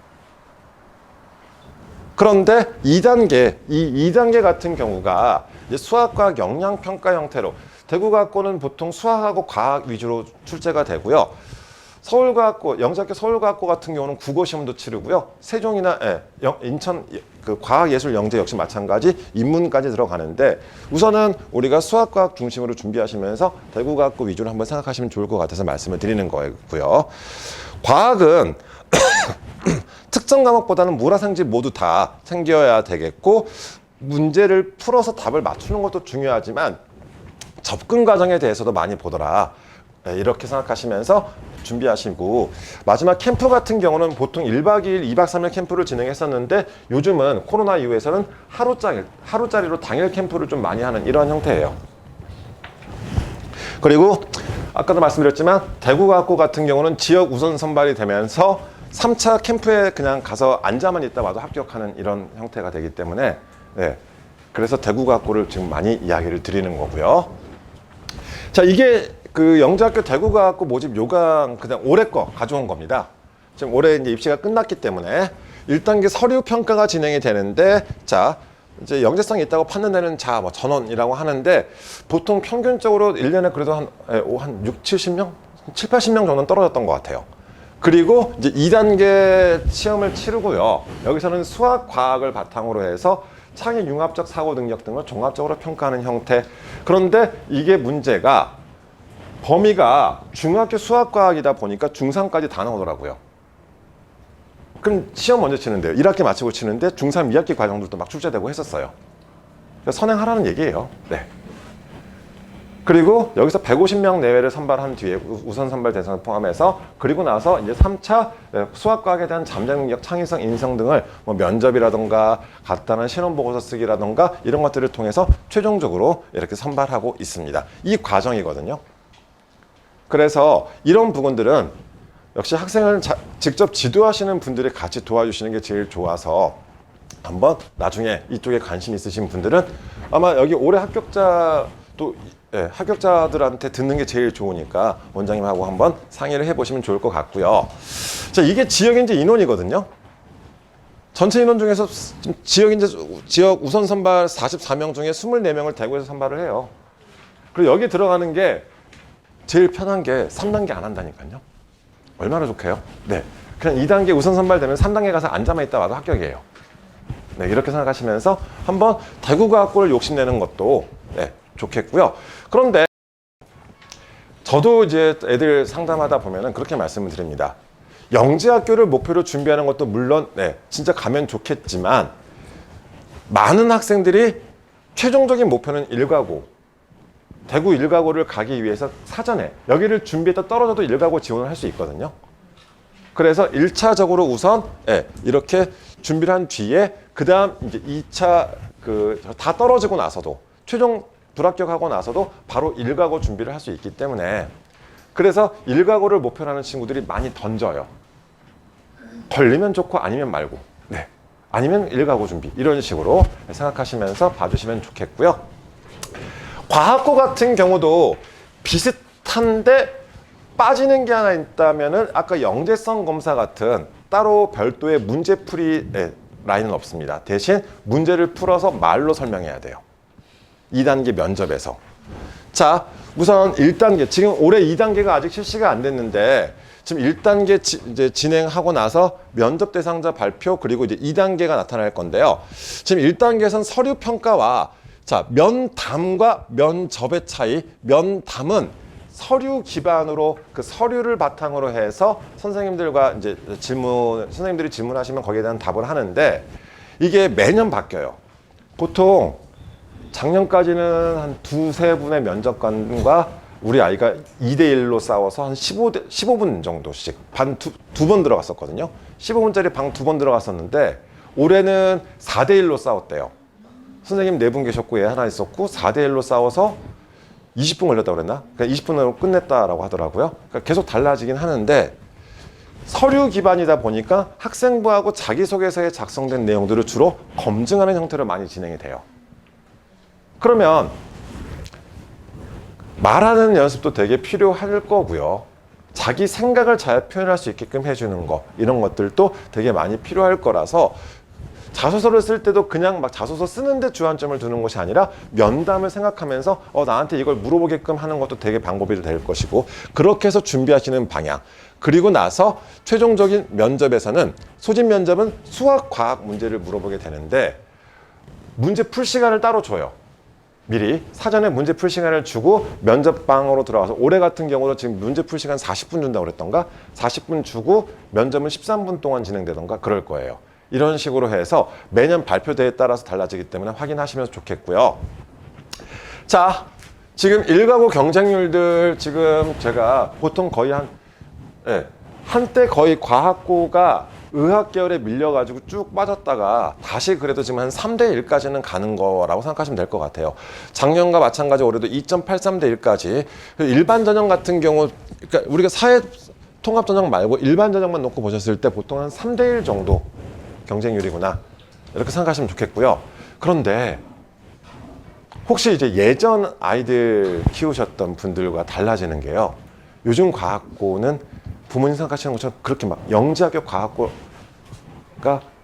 그런데 2단계 같은 경우가 이제 수학과학 역량평가 형태로 대구과학고는 보통 수학하고 과학 위주로 출제가 되고요. 서울과학고, 영재학교 서울과학고 같은 경우는 국어 시험도 치르고요. 세종이나 인천 그 과학예술영재 역시 마찬가지 인문까지 들어가는데 우선은 우리가 수학과학 중심으로 준비하시면서 대구과학고 위주로 한번 생각하시면 좋을 것 같아서 말씀을 드리는 거고요. 과학은 특정 과목보다는 물화생지 모두 다 챙겨야 되겠고 문제를 풀어서 답을 맞추는 것도 중요하지만 접근 과정에 대해서도 많이 보더라. 이렇게 생각하시면서 준비하시고 마지막 캠프 같은 경우는 보통 1박 2일, 2박 3일 캠프를 진행했었는데 요즘은 코로나 이후에서는 하루짜리로 당일 캠프를 좀 많이 하는 이런 형태예요. 그리고 아까도 말씀드렸지만 대구과학고 같은 경우는 지역 우선 선발이 되면서 3차 캠프에 그냥 가서 앉아만 있다 와도 합격하는 이런 형태가 되기 때문에 그래서 대구과학고를 지금 많이 이야기를 드리는 거고요. 자, 이게 그 영재학교 대구과학고 모집 요강 그냥 올해 거 가져온 겁니다. 지금 올해 이제 입시가 끝났기 때문에 1단계 서류 평가가 진행이 되는데 자, 이제 영재성이 있다고 판는 데는 자, 뭐 전원이라고 하는데 보통 평균적으로 1년에 그래도 한 6, 70명? 7, 80명 정도는 떨어졌던 것 같아요. 그리고 이제 2단계 시험을 치르고요. 여기서는 수학, 과학을 바탕으로 해서 창의 융합적 사고 능력 등을 종합적으로 평가하는 형태. 그런데 이게 문제가 범위가 중학교 수학과학이다 보니까 중3까지 다 나오더라고요. 그럼 시험 먼저 치는데요. 1학기 마치고 치는데 중3, 2학기 과정들도 막 출제되고 했었어요. 선행하라는 얘기예요. 네. 그리고 여기서 150명 내외를 선발한 뒤에 우선 선발 대상을 포함해서 그리고 나서 이제 3차 수학과학에 대한 잠재 능력, 창의성, 인성 등을 뭐 면접이라던가 간단한 실험 보고서 쓰기라던가 이런 것들을 통해서 최종적으로 이렇게 선발하고 있습니다. 이 과정이거든요. 그래서 이런 부분들은 역시 학생을 직접 지도하시는 분들이 같이 도와주시는 게 제일 좋아서 한번 나중에 이쪽에 관심 있으신 분들은 아마 여기 올해 합격자도 합격자들한테 듣는 게 제일 좋으니까 원장님하고 한번 상의를 해보시면 좋을 것 같고요. 자, 이게 지역인재 인원이거든요. 전체 인원 중에서 지역 우선 선발 44명 중에 24명을 대구에서 선발을 해요. 그리고 여기 들어가는 게 제일 편한 게 3단계 안 한다니까요. 얼마나 좋게요? 네. 그냥 2단계 우선 선발되면 3단계 가서 앉아만 있다 와도 합격이에요. 네, 이렇게 생각하시면서 한번 대구과학고를 욕심내는 것도 좋겠고요. 그런데 저도 이제 애들 상담하다 보면은 그렇게 말씀을 드립니다. 영재학교를 목표로 준비하는 것도 물론 진짜 가면 좋겠지만 많은 학생들이 최종적인 목표는 일가고 대구 일가고를 가기 위해서 사전에 여기를 준비했다 떨어져도 일가고 지원을 할 수 있거든요. 그래서 1차적으로 우선 이렇게 준비를 한 뒤에 그 다음 이제 2차 다 떨어지고 나서도 최종 불합격하고 나서도 바로 일가고 준비를 할 수 있기 때문에 그래서 일가고를 목표로 하는 친구들이 많이 던져요. 걸리면 좋고 아니면 말고 아니면 일가고 준비 이런 식으로 생각하시면서 봐주시면 좋겠고요. 과학고 같은 경우도 비슷한데 빠지는 게 하나 있다면은 아까 영재성 검사 같은 따로 별도의 문제풀이 라인은 없습니다. 대신 문제를 풀어서 말로 설명해야 돼요. 2단계 면접에서. 자, 우선 1단계, 지금 올해 2단계가 아직 실시가 안 됐는데 지금 1단계 이제 진행하고 나서 면접 대상자 발표 그리고 이제 2단계가 나타날 건데요. 지금 1단계에서는 서류 평가와 자, 면담과 면접의 차이. 면담은 서류 기반으로 그 서류를 바탕으로 해서 선생님들과 이제 선생님들이 질문하시면 거기에 대한 답을 하는데 이게 매년 바뀌어요. 보통 작년까지는 한 두세 분의 면접관과 우리 아이가 2대1로 싸워서 한 15분 정도씩 두 번 들어갔었거든요. 15분짜리 방 2번 들어갔었는데 올해는 4대1로 싸웠대요. 선생님 4분 계셨고 얘 하나 있었고 4대1로 싸워서 20분 걸렸다고 그랬나? 그러니까 20분으로 끝냈다라고 하더라고요. 그러니까 계속 달라지긴 하는데 서류 기반이다 보니까 학생부하고 자기소개서에 작성된 내용들을 주로 검증하는 형태로 많이 진행이 돼요. 그러면 말하는 연습도 되게 필요할 거고요. 자기 생각을 잘 표현할 수 있게끔 해주는 거 이런 것들도 되게 많이 필요할 거라서 자소서를 쓸 때도 그냥 막 자소서 쓰는데 주안점을 두는 것이 아니라 면담을 생각하면서 나한테 이걸 물어보게끔 하는 것도 되게 방법이 될 것이고, 그렇게 해서 준비하시는 방향. 그리고 나서 최종적인 면접에서는, 소집 면접은 수학, 과학 문제를 물어보게 되는데 문제 풀 시간을 따로 줘요. 미리 사전에 문제 풀 시간을 주고 면접방으로 들어가서, 올해 같은 경우도 지금 문제 풀 시간 40분 준다고 그랬던가, 40분 주고 면접은 13분 동안 진행되던가 그럴 거예요. 이런 식으로 해서 매년 발표대에 따라서 달라지기 때문에 확인하시면 좋겠고요. 자, 지금 일가구 경쟁률들 지금 제가 보통 거의 한때 거의 과학고가 의학 계열에 밀려가지고 쭉 빠졌다가 다시 그래도 지금 한 3대 1까지는 가는 거라고 생각하시면 될 것 같아요. 작년과 마찬가지 올해도 2.83대 1까지. 일반 전형 같은 경우, 그러니까 우리가 사회 통합 전형 말고 일반 전형만 놓고 보셨을 때 보통 한 3대 1 정도 경쟁률이구나, 이렇게 생각하시면 좋겠고요. 그런데 혹시 이제 예전 아이들 키우셨던 분들과 달라지는 게요, 요즘 과학고는 부모님 생각하시는 것처럼 그렇게 막 영재학교 과학고가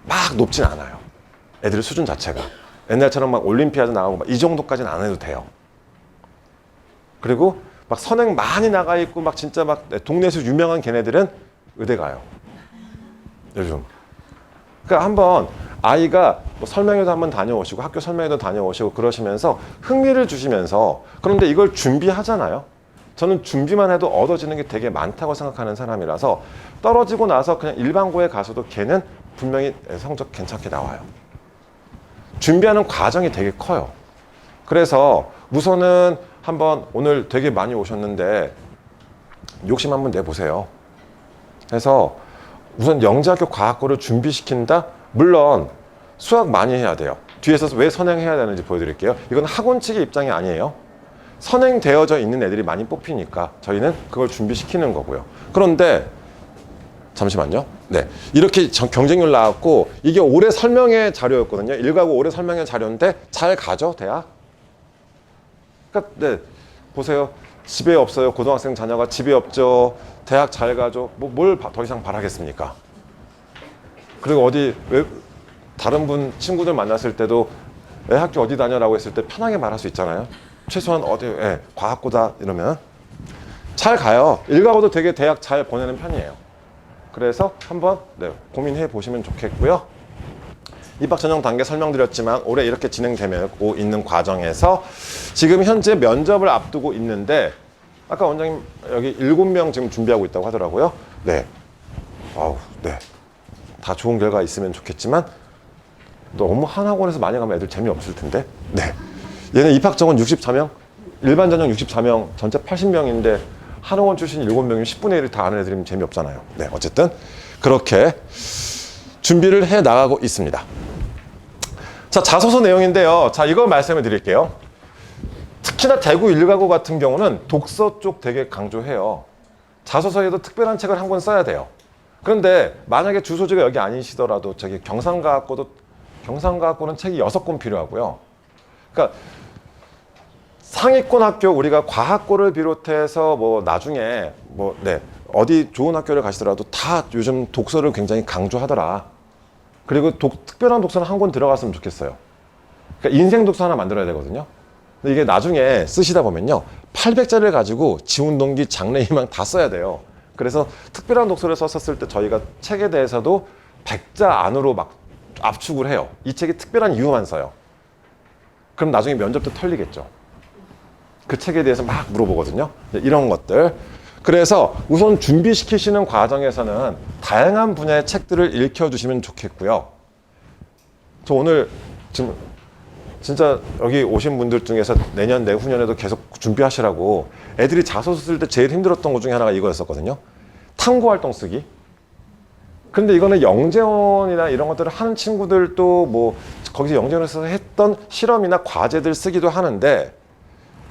막 높진 않아요. 애들 수준 자체가. 옛날처럼 막 올림피아드 나가고 막 이 정도까지는 안 해도 돼요. 그리고 막 선행 많이 나가 있고 막 진짜 막 동네에서 유명한 걔네들은 의대 가요. 요즘. 그러니까 한번 아이가 뭐 설명회도 한번 다녀오시고 학교 설명회도 다녀오시고 그러시면서 흥미를 주시면서, 그런데 이걸 준비하잖아요. 저는 준비만 해도 얻어지는 게 되게 많다고 생각하는 사람이라서, 떨어지고 나서 그냥 일반고에 가서도 걔는 분명히 성적 괜찮게 나와요. 준비하는 과정이 되게 커요. 그래서 우선은 한번, 오늘 되게 많이 오셨는데 욕심 한번 내보세요. 그래서 우선 영재학교 과학고를 준비시킨다? 물론 수학 많이 해야 돼요. 뒤에서 왜 선행해야 되는지 보여드릴게요. 이건 학원 측의 입장이 아니에요. 선행되어져 있는 애들이 많이 뽑히니까 저희는 그걸 준비시키는 거고요. 그런데 잠시만요. 네, 이렇게 경쟁률 나왔고, 이게 올해 설명회 자료였거든요. 일가구 올해 설명회 자료인데 잘 가죠, 대학? 그러니까 네, 보세요. 집에 없어요. 고등학생 자녀가 집에 없죠. 대학 잘 가죠. 뭘 더 이상 바라겠습니까? 그리고 왜 다른 분 친구들 만났을 때도 애 학교 어디 다녀라고 했을 때 편하게 말할 수 있잖아요. 최소한 과학고다 이러면 잘 가요. 일가고도 되게 대학 잘 보내는 편이에요. 그래서 한번 고민해 보시면 좋겠고요. 입학 전형 단계 설명드렸지만 올해 이렇게 진행되고 있는 과정에서 지금 현재 면접을 앞두고 있는데, 아까 원장님 여기 7명 지금 준비하고 있다고 하더라고요. 네. 다 좋은 결과 있으면 좋겠지만 너무 한 학원에서 많이 가면 애들 재미없을 텐데. 네. 얘는 입학 정원 64명, 일반 전형 64명, 전체 80명인데 한의원 출신 7명이면 10분의 1을 다 아는 애들이면 재미없잖아요. 네, 어쨌든 그렇게 준비를 해 나가고 있습니다. 자, 자소서 내용인데요. 자, 이거 말씀을 드릴게요. 특히나 대구 일가구 같은 경우는 독서 쪽 되게 강조해요. 자소서에도 특별한 책을 한 권 써야 돼요. 그런데 만약에 주소지가 여기 아니시더라도 저기 경상과학고는 책이 6권 필요하고요. 그러니까 상위권 학교, 우리가 과학고를 비롯해서 나중에 어디 좋은 학교를 가시더라도 다 요즘 독서를 굉장히 강조하더라. 그리고 특별한 독서는 한 권 들어갔으면 좋겠어요. 그러니까 인생 독서 하나 만들어야 되거든요. 근데 이게 나중에 쓰시다 보면요, 800자를 가지고 지운 동기, 장래 희망 다 써야 돼요. 그래서 특별한 독서를 썼을 때 저희가 책에 대해서도 100자 안으로 막 압축을 해요. 이 책이 특별한 이유만 써요. 그럼 나중에 면접 때 털리겠죠. 그 책에 대해서 막 물어보거든요. 이런 것들. 그래서 우선 준비시키시는 과정에서는 다양한 분야의 책들을 읽혀주시면 좋겠고요. 저 오늘 지금 진짜 여기 오신 분들 중에서 내년, 내후년에도 계속 준비하시라고 애들이 자소서 쓸 때 제일 힘들었던 것 중에 하나가 이거였었거든요. 탐구활동 쓰기. 근데 이거는 영재원이나 이런 것들을 하는 친구들도 거기서 영재원에서 했던 실험이나 과제들 쓰기도 하는데,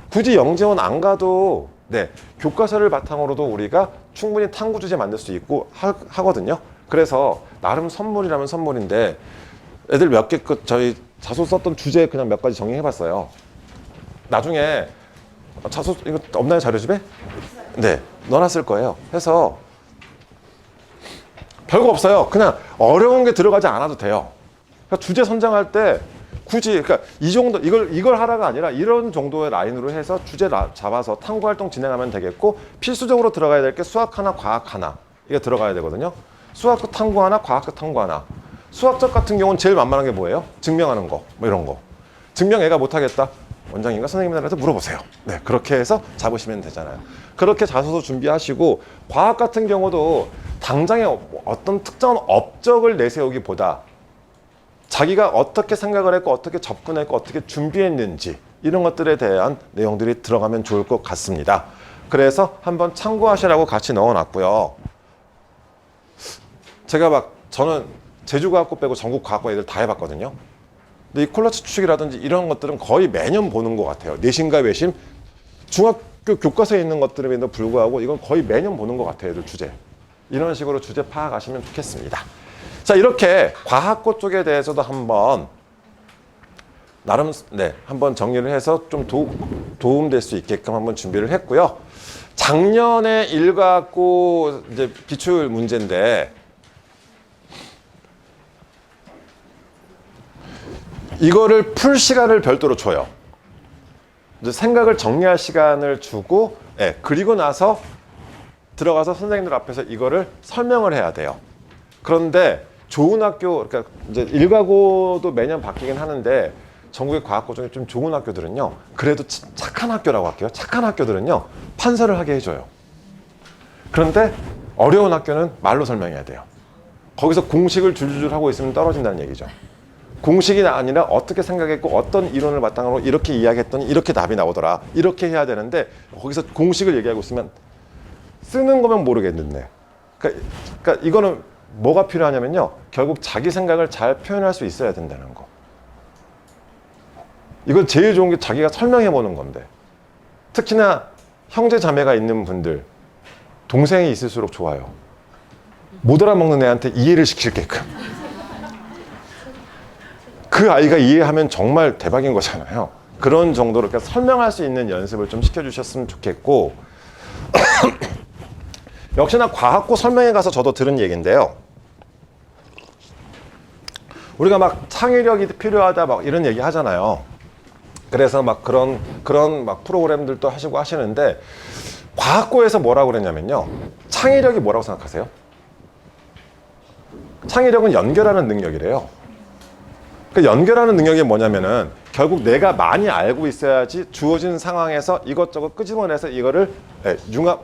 굳이 영재원 안 가도 교과서를 바탕으로도 우리가 충분히 탐구 주제 만들 수 있고 하거든요. 그래서 나름 선물이라면 선물인데, 애들 몇 개 저희 자소서 썼던 주제 그냥 몇 가지 정리해봤어요. 나중에 자소서 이거 없나요, 자료집에? 네, 넣어놨을 거예요. 해서 별거 없어요. 그냥 어려운 게 들어가지 않아도 돼요. 그러니까 주제 선정할 때 굳이 그러니까 이 정도 이걸 하라가 아니라 이런 정도의 라인으로 해서 주제 잡아서 탐구 활동 진행하면 되겠고 필수적으로 들어가야 될 게 수학 하나, 과학 하나 이게 들어가야 되거든요. 수학적 탐구 하나, 과학적 탐구 하나. 수학적 같은 경우는 제일 만만한 게 뭐예요? 증명하는 거, 뭐 이런 거. 증명 애가 못하겠다. 원장님과 선생님들한테 물어보세요. 네, 그렇게 해서 잡으시면 되잖아요. 그렇게 자소서 준비하시고 과학 같은 경우도 당장에 어떤 특정한 업적을 내세우기보다 자기가 어떻게 생각을 했고 어떻게 접근했고 어떻게 준비했는지 이런 것들에 대한 내용들이 들어가면 좋을 것 같습니다. 그래서 한번 참고하시라고 같이 넣어놨고요. 제가 저는 제주과학고 빼고 전국과학고 애들 다 해봤거든요. 근데 이 콜라치 추측이라든지 이런 것들은 거의 매년 보는 것 같아요. 내신과 외심, 중학교 교과서에 있는 것들에도 불구하고 이건 거의 매년 보는 것 같아요. 애들 주제. 이런 식으로 주제 파악하시면 좋겠습니다. 자, 이렇게 과학고 쪽에 대해서도 한번 나름 한번 정리를 해서 좀 도움될 수 있게끔 한번 준비를 했고요. 작년에 일과학고 이제 기출 문제인데 이거를 풀 시간을 별도로 줘요. 이제 생각을 정리할 시간을 주고, 그리고 나서 들어가서 선생님들 앞에서 이거를 설명을 해야 돼요. 그런데 좋은 학교, 그러니까 이제 일과고도 매년 바뀌긴 하는데 전국의 과학고 중에 좀 좋은 학교들은요, 그래도 착한 학교라고 할게요. 착한 학교들은요, 판서를 하게 해줘요. 그런데 어려운 학교는 말로 설명해야 돼요. 거기서 공식을 줄줄줄 하고 있으면 떨어진다는 얘기죠. 공식이 아니라 어떻게 생각했고 어떤 이론을 바탕으로 이렇게 이야기했더니 이렇게 답이 나오더라. 이렇게 해야 되는데 거기서 공식을 얘기하고 있으면 쓰는 거면 모르겠는데. 그러니까 이거는 뭐가 필요하냐면요. 결국 자기 생각을 잘 표현할 수 있어야 된다는 거. 이건 제일 좋은 게 자기가 설명해 보는 건데. 특히나 형제 자매가 있는 분들, 동생이 있을수록 좋아요. 못 알아먹는 애한테 이해를 시킬게끔. 그 아이가 이해하면 정말 대박인 거잖아요. 그런 정도로 그러니까 설명할 수 있는 연습을 좀 시켜주셨으면 좋겠고 역시나 과학고 설명회 가서 저도 들은 얘기인데요. 우리가 막 창의력이 필요하다 막 이런 얘기 하잖아요. 그래서 막 그런 막 프로그램들도 하시고 하시는데 과학고에서 뭐라고 그랬냐면요. 창의력이 뭐라고 생각하세요? 창의력은 연결하는 능력이래요. 그 연결하는 능력이 뭐냐면은 결국 내가 많이 알고 있어야지 주어진 상황에서 이것저것 끄집어내서 이거를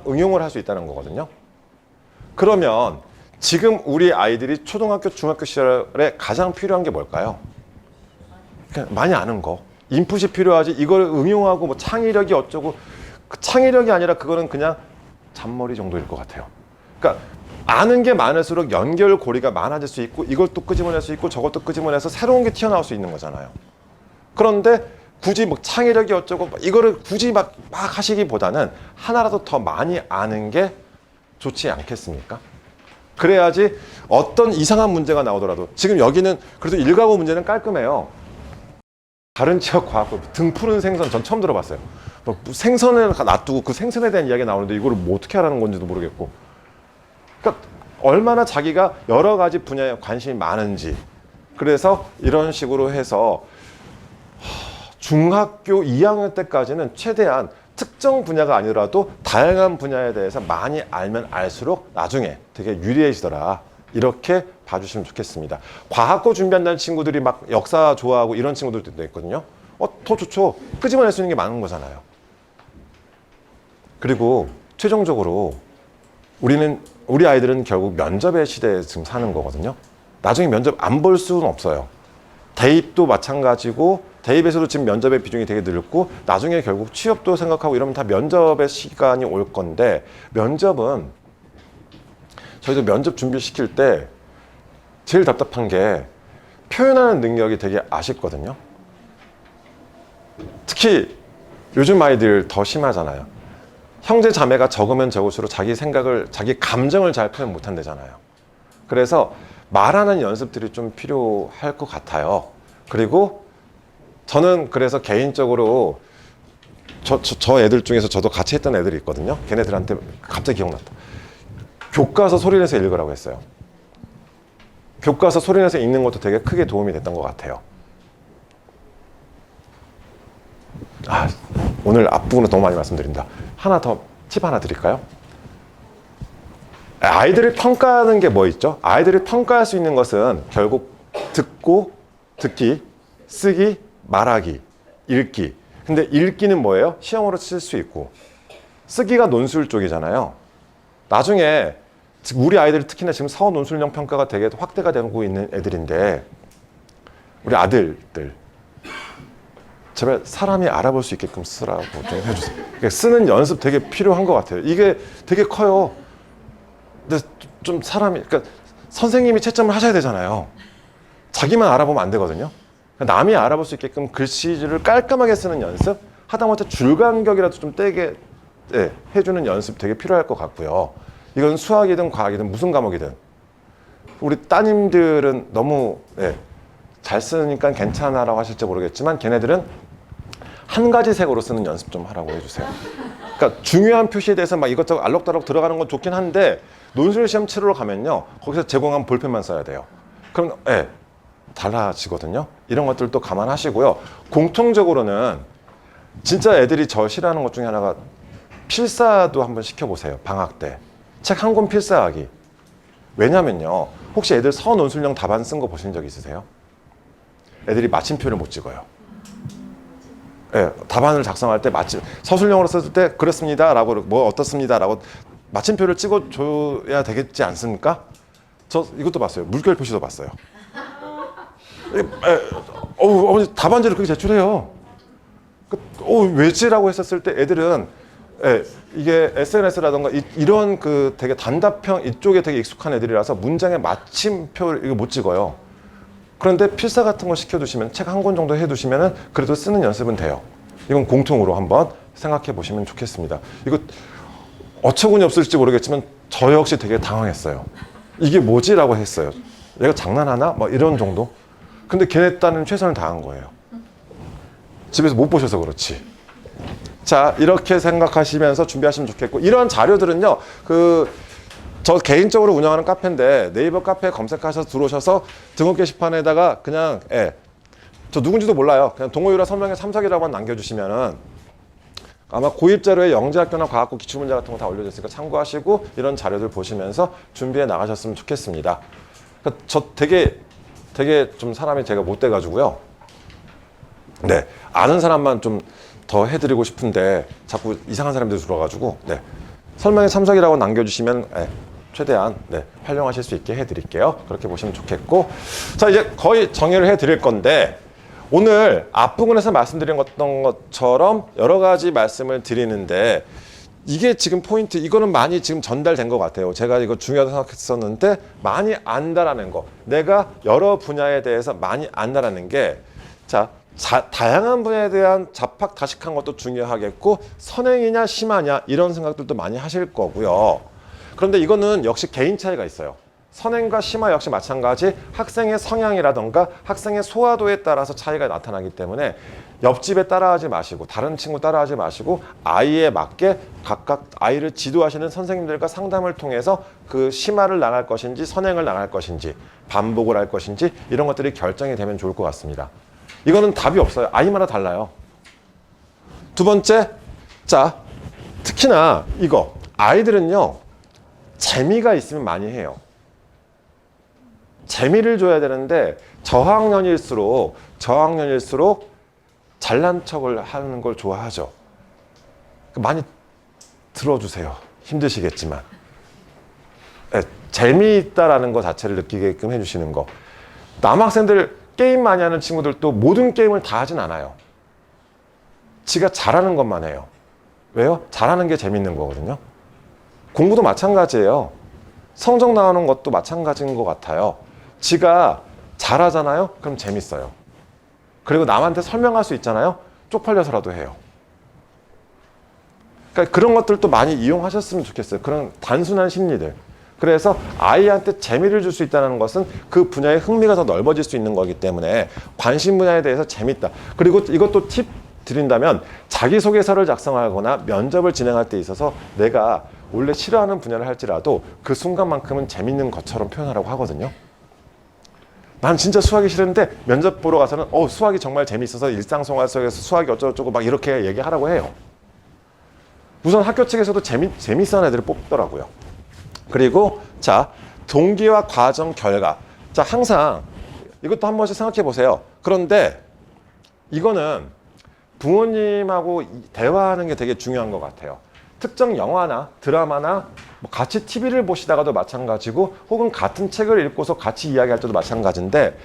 응용을 할 수 있다는 거거든요. 그러면 지금 우리 아이들이 초등학교, 중학교 시절에 가장 필요한 게 뭘까요? 그냥 많이 아는 거. 인풋이 필요하지 이걸 응용하고 뭐 창의력이 어쩌고 그 창의력이 아니라 그거는 그냥 잔머리 정도일 것 같아요. 그러니까 아는 게 많을수록 연결고리가 많아질 수 있고 이것도 끄집어낼 수 있고 저것도 끄집어내서 새로운 게 튀어나올 수 있는 거잖아요. 그런데 굳이 뭐 창의력이 어쩌고 이거를 굳이 막 하시기보다는 하나라도 더 많이 아는 게 좋지 않겠습니까? 그래야지 어떤 이상한 문제가 나오더라도 지금 여기는 그래도 일과고 문제는 깔끔해요. 다른 지역 과학고 등 푸른 생선 전 처음 들어봤어요. 뭐 생선을 놔두고 그 생선에 대한 이야기가 나오는데 이걸 뭐 어떻게 하라는 건지도 모르겠고 그러니까 얼마나 자기가 여러 가지 분야에 관심이 많은지 그래서 이런 식으로 해서 중학교 2학년 때까지는 최대한 특정 분야가 아니더라도 다양한 분야에 대해서 많이 알면 알수록 나중에 되게 유리해지더라. 이렇게 봐주시면 좋겠습니다. 과학고 준비한다는 친구들이 막 역사 좋아하고 이런 친구들도 있거든요. 더 좋죠. 끄집어낼 수 있는 게 많은 거잖아요. 그리고 최종적으로 우리 아이들은 결국 면접의 시대에 지금 사는 거거든요. 나중에 면접 안 볼 수는 없어요. 대입도 마찬가지고 대입에서도 지금 면접의 비중이 되게 늘고 나중에 결국 취업도 생각하고 이러면 다 면접의 시간이 올 건데 면접은 저희도 면접 준비시킬 때 제일 답답한 게 표현하는 능력이 되게 아쉽거든요. 특히 요즘 아이들 더 심하잖아요. 형제 자매가 적으면 적을수록 자기 생각을 자기 감정을 잘 표현 못 한대잖아요. 그래서 말하는 연습들이 좀 필요할 것 같아요. 그리고 저는 그래서 개인적으로 저 애들 중에서 저도 같이 했던 애들이 있거든요. 걔네들한테 갑자기 기억났다. 교과서 소리내서 읽으라고 했어요. 교과서 소리내서 읽는 것도 되게 크게 도움이 됐던 것 같아요. 오늘 앞부분을 너무 많이 말씀드린다. 하나 더 팁 하나 드릴까요? 아이들을 평가하는 게 뭐 있죠? 아이들을 평가할 수 있는 것은 결국 듣기, 쓰기, 말하기, 읽기. 근데 읽기는 뭐예요? 시험으로 칠 수 있고, 쓰기가 논술 쪽이잖아요. 나중에 우리 아이들이 특히나 지금 사후 논술형 평가가 되게 확대가 되고 있는 애들인데, 우리 아들들 제발 사람이 알아볼 수 있게끔 쓰라고 좀 해주세요. 그러니까 쓰는 연습 되게 필요한 것 같아요. 이게 되게 커요. 근데 좀 사람이, 그러니까 선생님이 채점을 하셔야 되잖아요. 자기만 알아보면 안 되거든요. 남이 알아볼 수 있게끔 글씨를 깔끔하게 쓰는 연습, 하다못해 줄간격이라도 좀 떼게 해주는 연습 되게 필요할 것 같고요. 이건 수학이든 과학이든 무슨 과목이든 우리 따님들은 너무 잘 쓰니까 괜찮아라고 하실지 모르겠지만 걔네들은 한 가지 색으로 쓰는 연습 좀 하라고 해주세요. 그러니까 중요한 표시에 대해서 막 이것저것 알록달록 들어가는 건 좋긴 한데 논술 시험 치러 가면요, 거기서 제공한 볼펜만 써야 돼요. 그럼 달라지거든요. 이런 것들도 감안하시고요. 공통적으로는 진짜 애들이 저 싫어하는 것 중에 하나가 필사도 한번 시켜보세요. 방학 때 책 한 권 필사하기. 왜냐면요, 혹시 애들 서논술형 답안 쓴 거 보신 적 있으세요? 애들이 마침표를 못 찍어요. 답안을 작성할 때 서술형으로 썼을 때 그렇습니다 라고 뭐 어떻습니다 라고 마침표를 찍어줘야 되겠지 않습니까? 저 이것도 봤어요. 물결 표시도 봤어요. 어머니 답안지를 그렇게 제출해요. 왜지라고 했었을 때 애들은 이게 SNS라던가 이런 그 되게 단답형 이쪽에 되게 익숙한 애들이라서 문장에 마침표를 이거 못 찍어요. 그런데 필사 같은 거 시켜두시면 책 한 권 정도 해두시면은 그래도 쓰는 연습은 돼요. 이건 공통으로 한번 생각해 보시면 좋겠습니다. 이거 어처구니 없을지 모르겠지만 저 역시 되게 당황했어요. 이게 뭐지라고 했어요. 얘가 장난하나? 뭐 이런 정도. 근데 걔네 딴은 최선을 다한 거예요. 집에서 못 보셔서 그렇지. 자, 이렇게 생각하시면서 준비하시면 좋겠고, 이런 자료들은요, 저 개인적으로 운영하는 카페인데 네이버 카페 검색하셔서 들어오셔서 등록 게시판에다가 그냥 저 누군지도 몰라요. 그냥 동호유라 설명회 참석이라고만 남겨주시면은 아마 고입 자료에 영재학교나 과학고 기출문제 같은 거 다 올려져 있으니까 참고하시고 이런 자료들 보시면서 준비해 나가셨으면 좋겠습니다. 그러니까 저 되게 좀 사람이 제가 못 돼가지고요. 아는 사람만 좀 더 해드리고 싶은데 자꾸 이상한 사람들이 들어와가지고 설명회 참석이라고 남겨주시면 최대한 활용하실 수 있게 해드릴게요. 그렇게 보시면 좋겠고, 자, 이제 거의 정리를 해드릴 건데, 오늘 앞부분에서 말씀드린 것처럼 여러 가지 말씀을 드리는데, 이게 지금 포인트, 이거는 많이 지금 전달된 것 같아요. 제가 이거 중요하다고 생각했었는데 많이 안다라는 거, 내가 여러 분야에 대해서 많이 안다라는 게, 다양한 분야에 대한 잡학다식한 것도 중요하겠고, 선행이냐 심하냐 이런 생각들도 많이 하실 거고요. 그런데 이거는 역시 개인 차이가 있어요. 선행과 심화 역시 마찬가지 학생의 성향이라던가 학생의 소화도에 따라서 차이가 나타나기 때문에 옆집에 따라하지 마시고 다른 친구 따라하지 마시고 아이에 맞게 각각 아이를 지도하시는 선생님들과 상담을 통해서 그 심화를 나갈 것인지 선행을 나갈 것인지 반복을 할 것인지 이런 것들이 결정이 되면 좋을 것 같습니다. 이거는 답이 없어요. 아이마다 달라요. 두 번째, 특히나 이거 아이들은요, 재미가 있으면 많이 해요. 재미를 줘야 되는데 저학년일수록 잘난 척을 하는 걸 좋아하죠. 많이 들어주세요. 힘드시겠지만. 재미있다라는 것 자체를 느끼게끔 해주시는 거. 남학생들 게임 많이 하는 친구들도 모든 게임을 다 하진 않아요. 지가 잘하는 것만 해요. 왜요? 잘하는 게 재밌는 거거든요. 공부도 마찬가지예요. 성적 나오는 것도 마찬가지인 것 같아요. 지가 잘하잖아요? 그럼 재밌어요. 그리고 남한테 설명할 수 있잖아요? 쪽팔려서라도 해요. 그러니까 그런 것들도 많이 이용하셨으면 좋겠어요. 그런 단순한 심리들. 그래서 아이한테 재미를 줄 수 있다는 것은 그 분야의 흥미가 더 넓어질 수 있는 거기 때문에 관심 분야에 대해서 재밌다. 그리고 이것도 팁 드린다면 자기소개서를 작성하거나 면접을 진행할 때 있어서 내가 원래 싫어하는 분야를 할지라도 그 순간만큼은 재밌는 것처럼 표현하라고 하거든요. 난 진짜 수학이 싫은데 면접 보러 가서는 수학이 정말 재밌어서 일상생활 속에서 수학이 어쩌고저쩌고 막 이렇게 얘기하라고 해요. 우선 학교 측에서도 재밌어하는 애들을 뽑더라고요. 그리고 자, 동기와 과정 결과. 자, 항상 이것도 한 번씩 생각해 보세요. 그런데 이거는 부모님하고 대화하는 게 되게 중요한 것 같아요. 특정 영화나 드라마나 뭐 같이 TV를 보시다가도 마찬가지고 혹은 같은 책을 읽고서 같이 이야기할 때도 마찬가지인데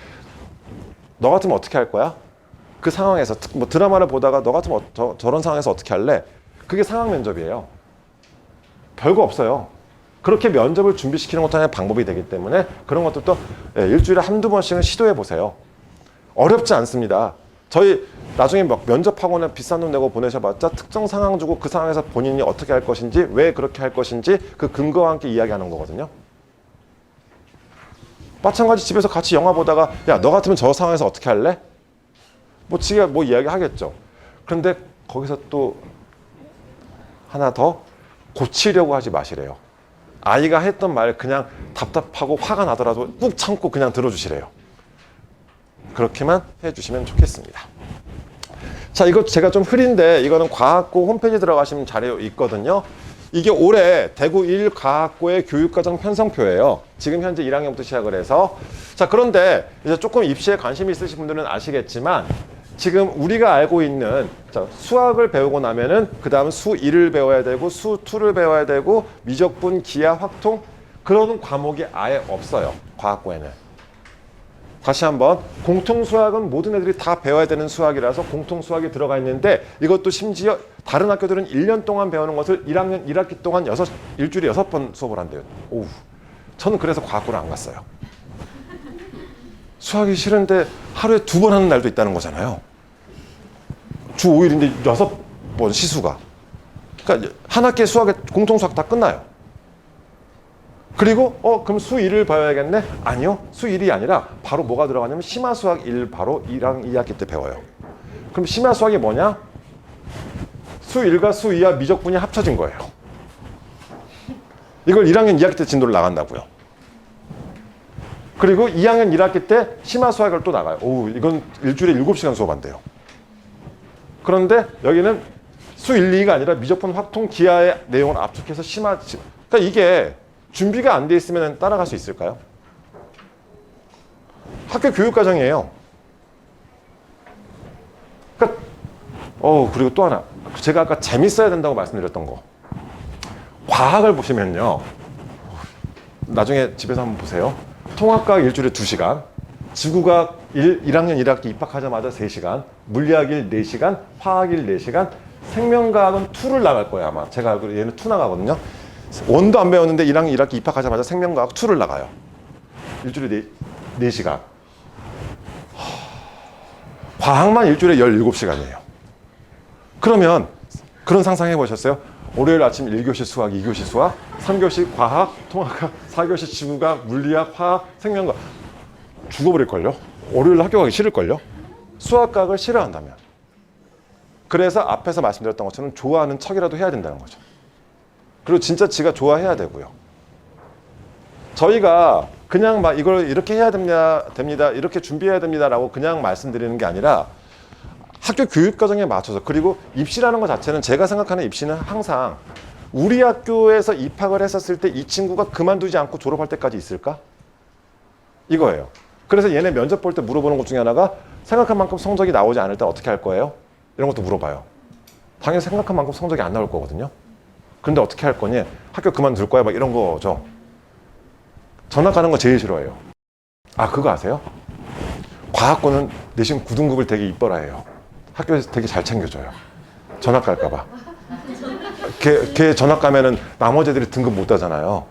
너 같으면 어떻게 할 거야? 그 상황에서 뭐 드라마를 보다가 너 같으면 저런 상황에서 어떻게 할래? 그게 상황 면접이에요. 별거 없어요. 그렇게 면접을 준비시키는 것도 하나의 방법이 되기 때문에 그런 것들도 일주일에 한두 번씩은 시도해 보세요. 어렵지 않습니다. 저희 나중에 막 면접학원에 비싼 돈 내고 보내셔봤자 특정 상황 주고 그 상황에서 본인이 어떻게 할 것인지 왜 그렇게 할 것인지 그 근거와 함께 이야기하는 거거든요. 마찬가지 집에서 같이 영화 보다가 야, 너 같으면 저 상황에서 어떻게 할래? 뭐 지가 뭐 이야기 하겠죠. 그런데 거기서 또 하나 더 고치려고 하지 마시래요. 아이가 했던 말 그냥 답답하고 화가 나더라도 꾹 참고 그냥 들어주시래요. 그렇게만 해주시면 좋겠습니다. 자, 이거 제가 좀 흐린데 이거는 과학고 홈페이지 들어가시면 자료 있거든요. 이게 올해 대구 1과학고의 교육과정 편성표예요. 지금 현재 1학년부터 시작을 해서. 자, 그런데 이제 조금 입시에 관심이 있으신 분들은 아시겠지만 지금 우리가 알고 있는 수학을 배우고 나면은 그 다음 수1을 배워야 되고 수2를 배워야 되고 미적분, 기하, 확통 그런 과목이 아예 없어요. 과학고에는. 다시 한번 공통수학은 모든 애들이 다 배워야 되는 수학이라서 공통수학이 들어가 있는데 이것도 심지어 다른 학교들은 1년 동안 배우는 것을 1학년 1학기 동안 일주일에 6번 수업을 한대요. 오우. 저는 그래서 과학고를 안 갔어요. 수학이 싫은데 하루에 2번 하는 날도 있다는 거잖아요. 주 5일인데 6번 시수가. 그러니까 한 학기에 공통수학 다 끝나요. 그리고 그럼 수1을 배워야겠네? 아니요. 수1이 아니라 바로 뭐가 들어가냐면 심화수학 1 바로 2학기 때 배워요. 그럼 심화수학이 뭐냐? 수1과 수2와 미적분이 합쳐진 거예요. 이걸 1학년 2학기 때 진도를 나간다고요. 그리고 2학년 1학기 때 심화수학을 또 나가요. 오, 이건 일주일에 7시간 수업한대요. 그런데 여기는 수1, 2가 아니라 미적분, 확통, 기하의 내용을 압축해서 그러니까 이게 준비가 안 돼 있으면 따라갈 수 있을까요? 학교 교육과정이에요. 그러니까 그리고 또 하나. 제가 아까 재밌어야 된다고 말씀드렸던 거. 과학을 보시면요. 나중에 집에서 한번 보세요. 통합과학 일주일에 2시간, 지구과학 1학년 1학기 입학하자마자 3시간, 물리학 1 4시간, 화학 1 4시간, 생명과학은 2를 나갈 거예요 아마. 제가 알기로 얘는 2 나가거든요. 원도 안 배웠는데 1학년 1학기 입학하자마자 생명과학 2를 나가요. 일주일에 4시간. 과학만 일주일에 17시간이에요. 그러면 그런 상상 해보셨어요? 월요일 아침 1교시 수학, 2교시 수학, 3교시 과학, 통합학, 4교시 지구과학, 물리학, 화학, 생명과학. 죽어버릴걸요? 월요일 학교 가기 싫을걸요? 수학과학을 싫어한다면. 그래서 앞에서 말씀드렸던 것처럼 좋아하는 척이라도 해야 된다는 거죠. 그리고 진짜 지가 좋아해야 되고요. 저희가 그냥 막 이걸 이렇게 해야 됩니다. 이렇게 준비해야 됩니다라고 그냥 말씀드리는 게 아니라 학교 교육과정에 맞춰서 그리고 입시라는 것 자체는 제가 생각하는 입시는 항상 우리 학교에서 입학을 했었을 때 이 친구가 그만두지 않고 졸업할 때까지 있을까? 이거예요. 그래서 얘네 면접 볼 때 물어보는 것 중에 하나가 생각한 만큼 성적이 나오지 않을 때 어떻게 할 거예요? 이런 것도 물어봐요. 당연히 생각한 만큼 성적이 안 나올 거거든요. 근데 어떻게 할 거니? 학교 그만둘 거야? 막 이런 거죠. 전학 가는 거 제일 싫어해요. 아, 그거 아세요? 과학고는 내신 9등급을 되게 이뻐라해요. 학교에서 되게 잘 챙겨줘요. 전학 갈까 봐. 걔 전학 가면은 나머지 애들이 등급 못 따잖아요.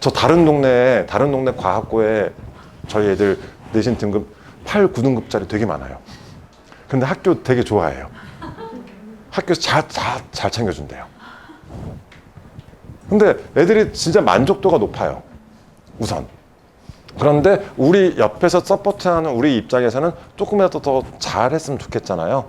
저 다른 동네 과학고에 저희 애들 내신 등급 8, 9등급짜리 되게 많아요. 근데 학교 되게 좋아해요. 학교에서 잘 챙겨준대요. 근데 애들이 진짜 만족도가 높아요. 우선. 그런데 우리 옆에서 서포트하는 우리 입장에서는 조금이라도 더 잘했으면 좋겠잖아요.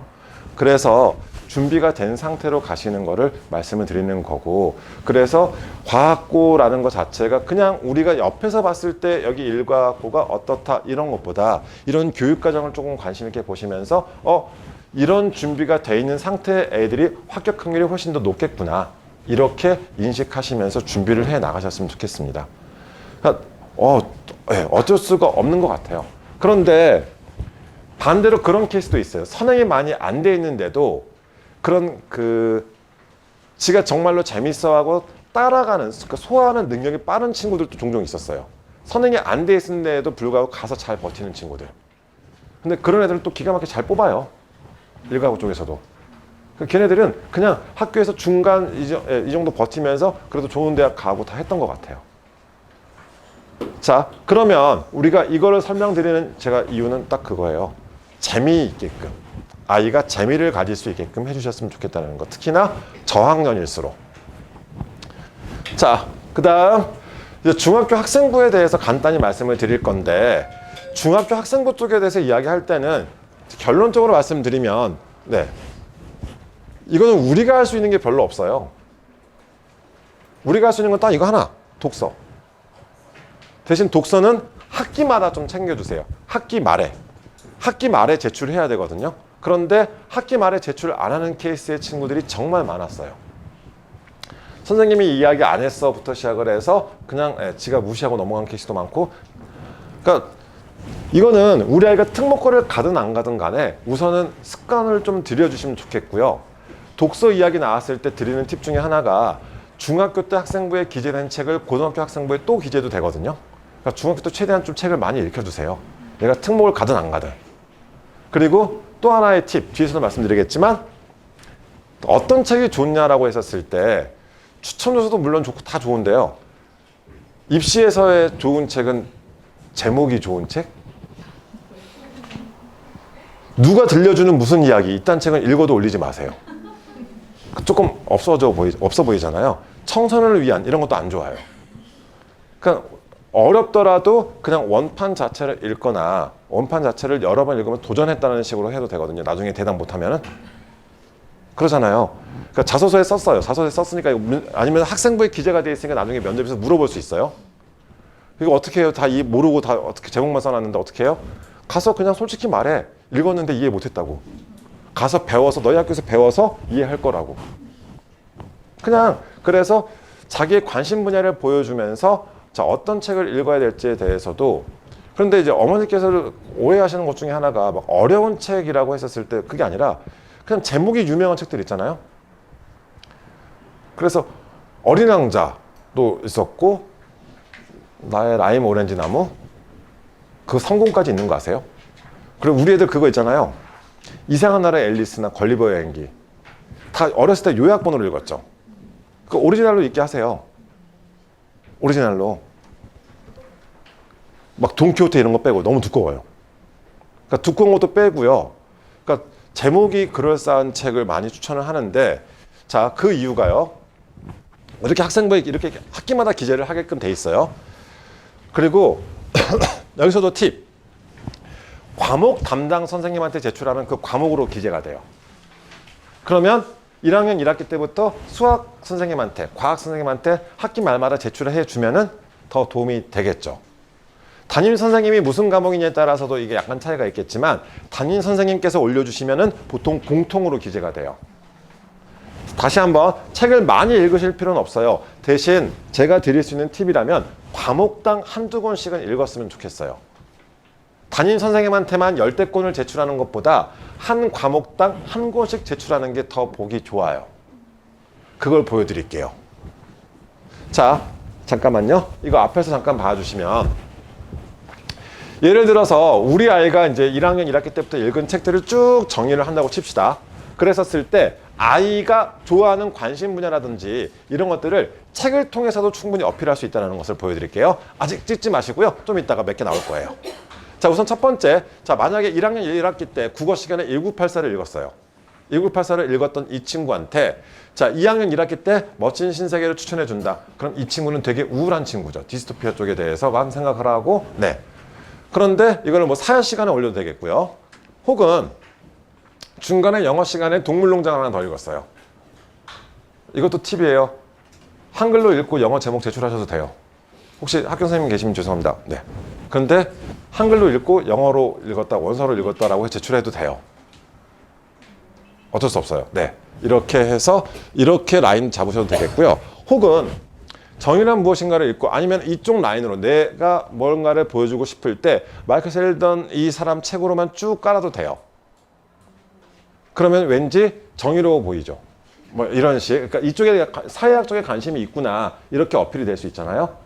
그래서 준비가 된 상태로 가시는 거를 말씀을 드리는 거고, 그래서 과학고라는 것 자체가 그냥 우리가 옆에서 봤을 때 여기 일과학고가 어떻다 이런 것보다 이런 교육과정을 조금 관심 있게 보시면서 이런 준비가 돼 있는 상태의 애들이 합격 확률이 훨씬 더 높겠구나, 이렇게 인식하시면서 준비를 해 나가셨으면 좋겠습니다. 그러니까 어쩔 수가 없는 것 같아요. 그런데 반대로 그런 케이스도 있어요. 선행이 많이 안 돼 있는데도 그런 지가 정말로 재밌어하고 따라가는, 소화하는 능력이 빠른 친구들도 종종 있었어요. 선행이 안 돼 있는데도 불구하고 가서 잘 버티는 친구들. 근데 그런 애들은 또 기가 막히게 잘 뽑아요. 일가구 쪽에서도. 걔네들은 그냥 학교에서 중간 이 정도 버티면서 그래도 좋은 대학 가고 다 했던 것 같아요. 자, 그러면 우리가 이거를 설명드리는 제가 이유는 딱 그거예요. 재미있게끔, 아이가 재미를 가질 수 있게끔 해주셨으면 좋겠다는 거. 특히나 저학년일수록. 자, 그 다음 이제 중학교 학생부에 대해서 간단히 말씀을 드릴 건데, 중학교 학생부 쪽에 대해서 이야기할 때는 결론적으로 말씀드리면, 네, 이거는 우리가 할 수 있는 게 별로 없어요. 우리가 할 수 있는 건 딱 이거 하나, 독서. 대신 독서는 학기마다 좀 챙겨주세요. 학기 말에 제출해야 되거든요. 그런데 학기 말에 제출 안 하는 케이스의 친구들이 정말 많았어요. 선생님이 이야기 안 했어부터 시작을 해서 그냥 지가 무시하고 넘어간 케이스도 많고. 그러니까 이거는 우리 아이가 특목고를 가든 안 가든 간에 우선은 습관을 좀 들여주시면 좋겠고요. 독서 이야기 나왔을 때 드리는 팁 중에 하나가, 중학교 때 학생부에 기재된 책을 고등학교 학생부에 또 기재도 되거든요. 그러니까 중학교 때 최대한 좀 책을 많이 읽혀주세요. 얘가 특목을 가든 안 가든. 그리고 또 하나의 팁, 뒤에서도 말씀드리겠지만, 어떤 책이 좋냐라고 했었을 때 추천 요소도 물론 좋고 다 좋은데요. 입시에서의 좋은 책은 제목이 좋은 책? 누가 들려주는 무슨 이야기, 이딴 책은 읽어도 올리지 마세요. 조금 없어 보이잖아요. 청소년을 위한 이런 것도 안 좋아요. 그러니까 어렵더라도 그냥 원판 자체를 읽거나 원판 자체를 여러 번 읽으면 도전했다는 식으로 해도 되거든요. 나중에 대답 못하면은. 그러잖아요. 그러니까 자소서에 썼어요. 자소서에 썼으니까, 아니면 학생부에 기재가 돼 있으니까 나중에 면접에서 물어볼 수 있어요. 이거 어떻게 해요? 다 모르고 다 어떻게 제목만 써놨는데 어떻게 해요? 가서 그냥 솔직히 말해. 읽었는데 이해 못했다고. 가서 배워서, 너희 학교에서 배워서 이해할 거라고. 그냥 그래서 자기의 관심 분야를 보여주면서 자, 어떤 책을 읽어야 될지에 대해서도. 그런데 이제 어머니께서 오해하시는 것 중에 하나가 막 어려운 책이라고 했었을 때 그게 아니라 그냥 제목이 유명한 책들 있잖아요. 그래서 어린 왕자도 있었고, 나의 라임 오렌지 나무, 그 성공까지 있는 거 아세요? 그리고 우리 애들 그거 있잖아요. 이상한 나라의 앨리스나 걸리버 여행기. 다 어렸을 때 요약본으로 읽었죠. 그 오리지널로 읽게 하세요. 오리지널로. 막 돈키호테 이런 거 빼고, 너무 두꺼워요. 그러니까 두꺼운 것도 빼고요. 그러니까 제목이 그럴싸한 책을 많이 추천을 하는데, 자, 그 이유가요. 이렇게 학생부에 이렇게 학기마다 기재를 하게끔 돼 있어요. 그리고 여기서도 팁. 과목 담당 선생님한테 제출하면 그 과목으로 기재가 돼요. 그러면 1학년 1학기 때부터 수학 선생님한테, 과학 선생님한테 학기 말마다 제출을 해주면은 더 도움이 되겠죠. 담임 선생님이 무슨 과목이냐에 따라서도 이게 약간 차이가 있겠지만, 담임 선생님께서 올려주시면은 보통 공통으로 기재가 돼요. 다시 한번, 책을 많이 읽으실 필요는 없어요. 대신 제가 드릴 수 있는 팁이라면 과목당 한두 권씩은 읽었으면 좋겠어요. 담임 선생님한테만 10대권을 제출하는 것보다 한 과목당 한 권씩 제출하는 게 더 보기 좋아요. 그걸 보여드릴게요. 자, 잠깐만요. 이거 앞에서 잠깐 봐주시면, 예를 들어서 우리 아이가 이제 1학년 1학기 때부터 읽은 책들을 쭉 정리를 한다고 칩시다. 그랬었을 때 아이가 좋아하는 관심 분야라든지 이런 것들을 책을 통해서도 충분히 어필할 수 있다는 것을 보여드릴게요. 아직 찍지 마시고요. 좀 이따가 몇 개 나올 거예요. 자, 우선 첫 번째. 자, 만약에 1학년 1학기 때 국어 시간에 1984를 읽었어요. 1984를 읽었던 이 친구한테, 자, 2학년 1학기 때 멋진 신세계를 추천해 준다. 그럼 이 친구는 되게 우울한 친구죠. 디스토피아 쪽에 대해서만 생각을 하고, 네. 그런데 이거는 뭐 사야 시간에 올려도 되겠고요. 혹은 중간에 영어 시간에 동물농장 하나 더 읽었어요. 이것도 팁이에요. 한글로 읽고 영어 제목 제출하셔도 돼요. 혹시 학교 선생님 계시면 죄송합니다. 네. 그런데 한글로 읽고 영어로 읽었다, 원서로 읽었다라고 제출해도 돼요. 어쩔 수 없어요. 네. 이렇게 해서 이렇게 라인 잡으셔도 되겠고요. 혹은 정의란 무엇인가를 읽고 아니면 이쪽 라인으로 내가 뭔가를 보여주고 싶을 때 마이클 셀던 이 사람 책으로만 쭉 깔아도 돼요. 그러면 왠지 정의로워 보이죠. 뭐 이런 식. 그러니까 이쪽에 사회학 쪽에 관심이 있구나 이렇게 어필이 될 수 있잖아요.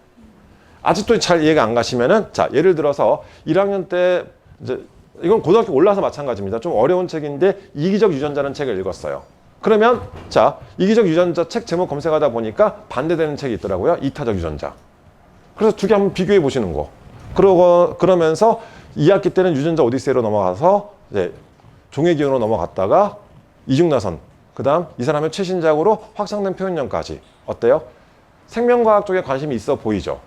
아직도 잘 이해가 안 가시면은 자 예를 들어서 1학년 때 이제 이건 고등학교 올라서 마찬가지입니다. 좀 어려운 책인데 이기적 유전자라는 책을 읽었어요. 그러면 자 이기적 유전자 책 제목 검색하다 보니까 반대되는 책이 있더라고요. 이타적 유전자. 그래서 두 개 한번 비교해 보시는 거. 그러면서 2학기 때는 유전자 오디세이로 넘어가서 이제 종의 기원으로 넘어갔다가 이중나선. 그다음 이 사람의 최신작으로 확장된 표현력까지. 어때요? 생명과학 쪽에 관심이 있어 보이죠.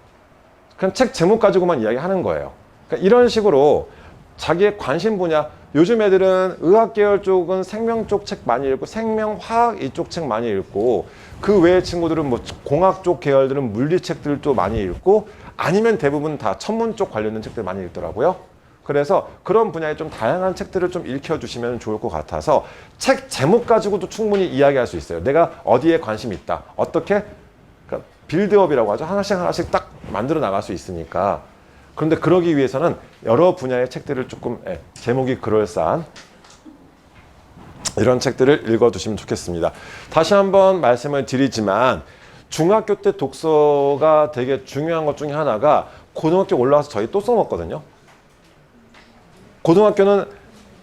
그냥 책 제목 가지고만 이야기하는 거예요. 그러니까 이런 식으로 자기의 관심 분야, 요즘 애들은 의학 계열 쪽은 생명 쪽 책 많이 읽고 생명화학 이쪽 책 많이 읽고 그 외의 친구들은 뭐 공학 쪽 계열들은 물리 책들도 많이 읽고 아니면 대부분 다 천문 쪽 관련된 책들 많이 읽더라고요. 그래서 그런 분야에 좀 다양한 책들을 좀 읽혀주시면 좋을 것 같아서 책 제목 가지고도 충분히 이야기할 수 있어요. 내가 어디에 관심이 있다. 어떻게? 그러니까 빌드업이라고 하죠. 하나씩 하나씩 딱 만들어 나갈 수 있으니까. 그런데 그러기 위해서는 여러 분야의 책들을 조금 제목이 그럴싸한 이런 책들을 읽어두시면 좋겠습니다. 다시 한번 말씀을 드리지만 중학교 때 독서가 되게 중요한 것 중에 하나가 고등학교 올라와서 저희 또 써먹거든요. 고등학교는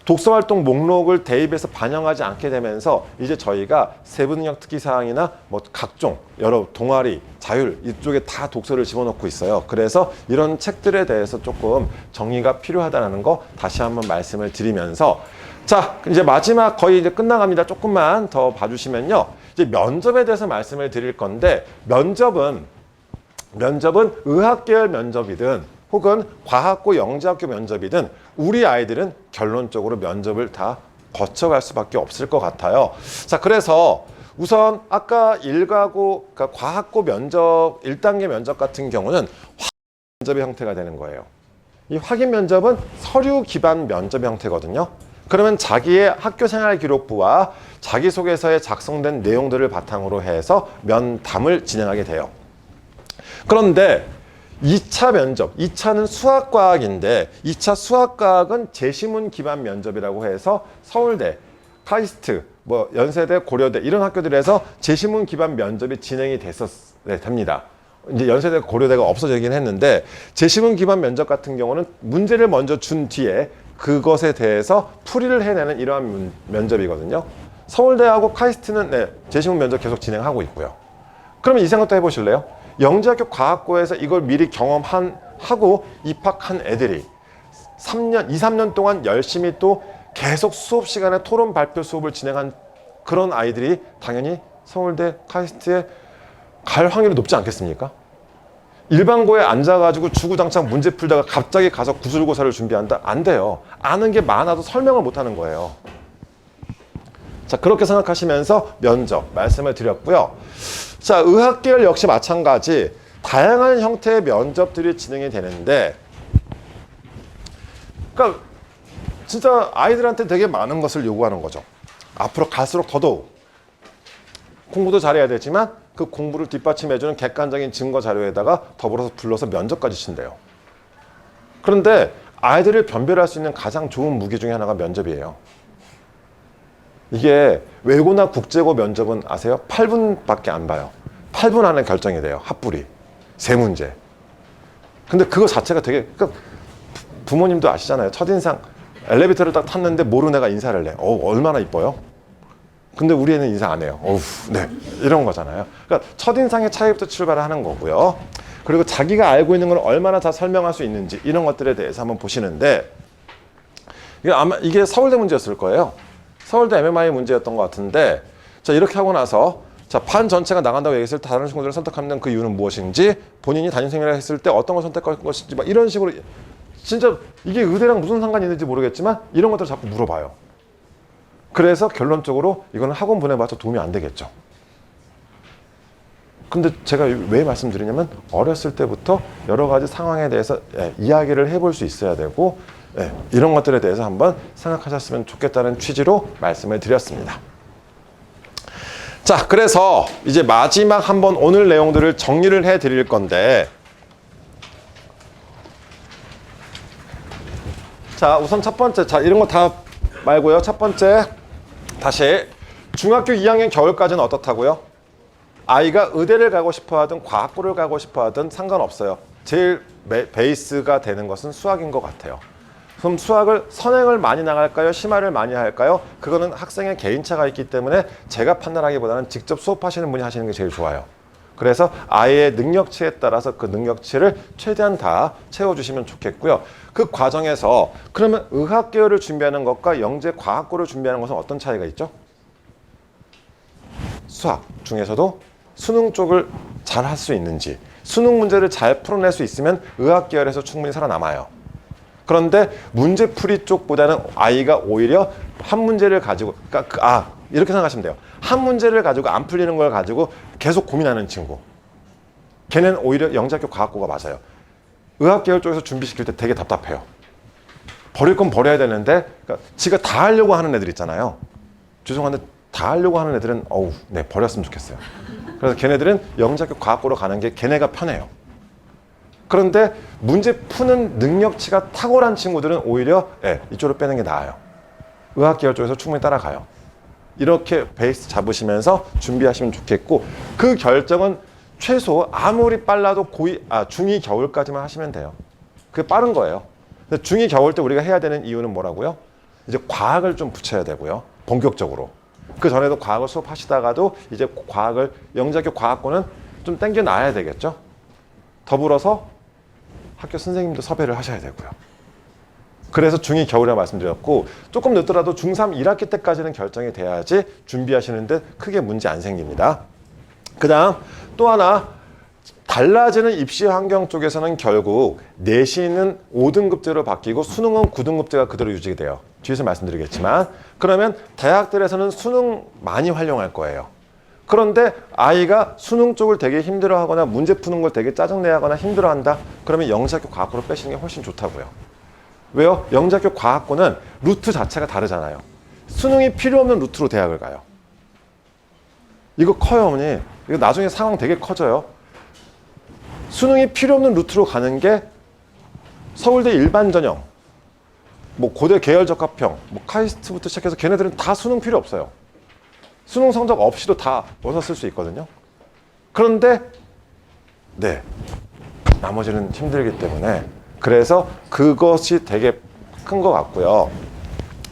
독서활동 목록을 대입해서 반영하지 않게 되면서 이제 저희가 세부능력 특기사항이나 뭐 각종 여러 동아리, 자율 이쪽에 다 독서를 집어넣고 있어요. 그래서 이런 책들에 대해서 조금 정리가 필요하다는 거 다시 한번 말씀을 드리면서 자 이제 마지막 거의 이제 끝나갑니다. 조금만 더 봐주시면요. 이제 면접에 대해서 말씀을 드릴 건데 면접은 의학계열 면접이든 혹은 과학고 영재학교 면접이든 우리 아이들은 결론적으로 면접을 다 거쳐갈 수밖에 없을 것 같아요. 자, 그래서 우선 아까 일가고 그러니까 과학고 면접 1단계 면접 같은 경우는 확인 면접의 형태가 되는 거예요. 이 확인 면접은 서류 기반 면접 형태거든요. 그러면 자기의 학교 생활 기록부와 자기소개서에 작성된 내용들을 바탕으로 해서 면담을 진행하게 돼요. 그런데 2차 면접, 2차는 수학과학인데 2차 수학과학은 제시문 기반 면접이라고 해서 서울대, 카이스트, 뭐 연세대, 고려대 이런 학교들에서 제시문 기반 면접이 진행이 됩니다. 이제 연세대, 고려대가 없어지긴 했는데 제시문 기반 면접 같은 경우는 문제를 먼저 준 뒤에 그것에 대해서 풀이를 해내는 이러한 면접이거든요. 서울대하고 카이스트는 제시문 면접 계속 진행하고 있고요. 그러면 이 생각도 해보실래요? 영재학교 과학고에서 이걸 미리 경험하고 입학한 애들이 2, 3년 동안 열심히 또 계속 수업 시간에 토론 발표 수업을 진행한 그런 아이들이 당연히 서울대, 카이스트에 갈 확률이 높지 않겠습니까? 일반고에 앉아가지고 주구장창 문제 풀다가 갑자기 가서 구술고사를 준비한다? 안 돼요. 아는 게 많아도 설명을 못하는 거예요. 자, 그렇게 생각하시면서 면접 말씀을 드렸고요. 자, 의학계열 역시 마찬가지 다양한 형태의 면접들이 진행이 되는데 그러니까 진짜 아이들한테 되게 많은 것을 요구하는 거죠. 앞으로 갈수록 더더욱 공부도 잘해야 되지만 그 공부를 뒷받침해주는 객관적인 증거 자료에다가 더불어서 불러서 면접까지 친대요. 그런데 아이들을 변별할 수 있는 가장 좋은 무기 중에 하나가 면접이에요. 이게 외고나 국제고 면접은 아세요? 8분밖에 안 봐요. 8분 안에 결정이 돼요. 합불이. 3문제. 근데 그거 자체가 되게 그러니까 부모님도 아시잖아요. 첫인상 엘리베이터를 딱 탔는데 모르는 애가 인사를 해. 얼마나 이뻐요? 근데 우리 애는 인사 안 해요. 네. 이런 거잖아요. 그러니까 첫인상의 차이부터 출발을 하는 거고요. 그리고 자기가 알고 있는 걸 얼마나 다 설명할 수 있는지 이런 것들에 대해서 한번 보시는데 이게 서울대 문제였을 거예요. 서울대 MMI 문제였던 것 같은데 자 이렇게 하고 나서 자 반 전체가 나간다고 얘기했을 때 다른 친구들을 선택하는 그 이유는 무엇인지 본인이 담임선생님이라 했을 때 어떤 걸 선택할 것인지 막 이런 식으로 진짜 이게 의대랑 무슨 상관이 있는지 모르겠지만 이런 것들을 자꾸 물어봐요. 그래서 결론적으로 이거는 학원 보내봐서 도움이 안 되겠죠. 근데 제가 왜 말씀드리냐면 어렸을 때부터 여러 가지 상황에 대해서 이야기를 해볼 수 있어야 되고 이런 것들에 대해서 한번 생각하셨으면 좋겠다는 취지로 말씀을 드렸습니다. 자, 그래서 이제 마지막 한번 오늘 내용들을 정리를 해 드릴 건데, 자, 우선 첫 번째, 자, 이런 거 다 말고요. 첫 번째, 다시 중학교 2학년 겨울까지는 어떻다고요? 아이가 의대를 가고 싶어 하든 과학고를 가고 싶어 하든 상관없어요. 제일 베이스가 되는 것은 수학인 것 같아요. 그럼 수학을 선행을 많이 나갈까요? 심화를 많이 할까요? 그거는 학생의 개인차가 있기 때문에 제가 판단하기보다는 직접 수업하시는 분이 하시는 게 제일 좋아요. 그래서 아이의 능력치에 따라서 그 능력치를 최대한 다 채워주시면 좋겠고요. 그 과정에서 그러면 의학 계열을 준비하는 것과 영재 과학고를 준비하는 것은 어떤 차이가 있죠? 수학 중에서도 수능 쪽을 잘 할 수 있는지, 수능 문제를 잘 풀어낼 수 있으면 의학 계열에서 충분히 살아남아요. 그런데 문제풀이 쪽보다는 아이가 오히려 한 문제를 가지고, 이렇게 생각하시면 돼요. 한 문제를 가지고 안 풀리는 걸 가지고 계속 고민하는 친구. 걔는 오히려 영재학교 과학고가 맞아요. 의학 계열 쪽에서 준비시킬 때 되게 답답해요. 버릴 건 버려야 되는데, 그러니까 지가 다 하려고 하는 애들 있잖아요. 죄송한데 다 하려고 하는 애들은 버렸으면 좋겠어요. 그래서 걔네들은 영재학교 과학고로 가는 게 걔네가 편해요. 그런데 문제 푸는 능력치가 탁월한 친구들은 오히려 이쪽으로 빼는 게 나아요. 의학 계열 쪽에서 충분히 따라가요. 이렇게 베이스 잡으시면서 준비하시면 좋겠고, 그 결정은 최소 아무리 빨라도 중2 겨울까지만 하시면 돼요. 그게 빠른 거예요. 근데 중2 겨울 때 우리가 해야 되는 이유는 뭐라고요? 이제 과학을 좀 붙여야 되고요. 본격적으로. 그 전에도 과학을 수업하시다가도 이제 영재학교 과학고는 좀 땡겨 놔야 되겠죠. 더불어서 학교 선생님도 섭외를 하셔야 되고요. 그래서 중2 겨울이라고 말씀드렸고, 조금 늦더라도 중3 1학기 때까지는 결정이 돼야지 준비하시는데 크게 문제 안 생깁니다. 그 다음 또 하나, 달라지는 입시 환경 쪽에서는 결국 내신은 5등급제로 바뀌고 수능은 9등급제가 그대로 유지가 돼요. 뒤에서 말씀드리겠지만, 그러면 대학들에서는 수능 많이 활용할 거예요. 그런데 아이가 수능 쪽을 되게 힘들어하거나 문제 푸는 걸 되게 짜증내거나 힘들어한다? 그러면 영재학교 과학고로 빼시는 게 훨씬 좋다고요. 왜요? 영재학교 과학고는 루트 자체가 다르잖아요. 수능이 필요 없는 루트로 대학을 가요. 이거 커요, 어머니. 이거 나중에 상황 되게 커져요. 수능이 필요 없는 루트로 가는 게 서울대 일반 전형, 고대 계열 적합형, 카이스트부터 시작해서 걔네들은 다 수능 필요 없어요. 수능 성적 없이도 다 원서 쓸 수 있거든요. 그런데 나머지는 힘들기 때문에, 그래서 그것이 되게 큰 것 같고요.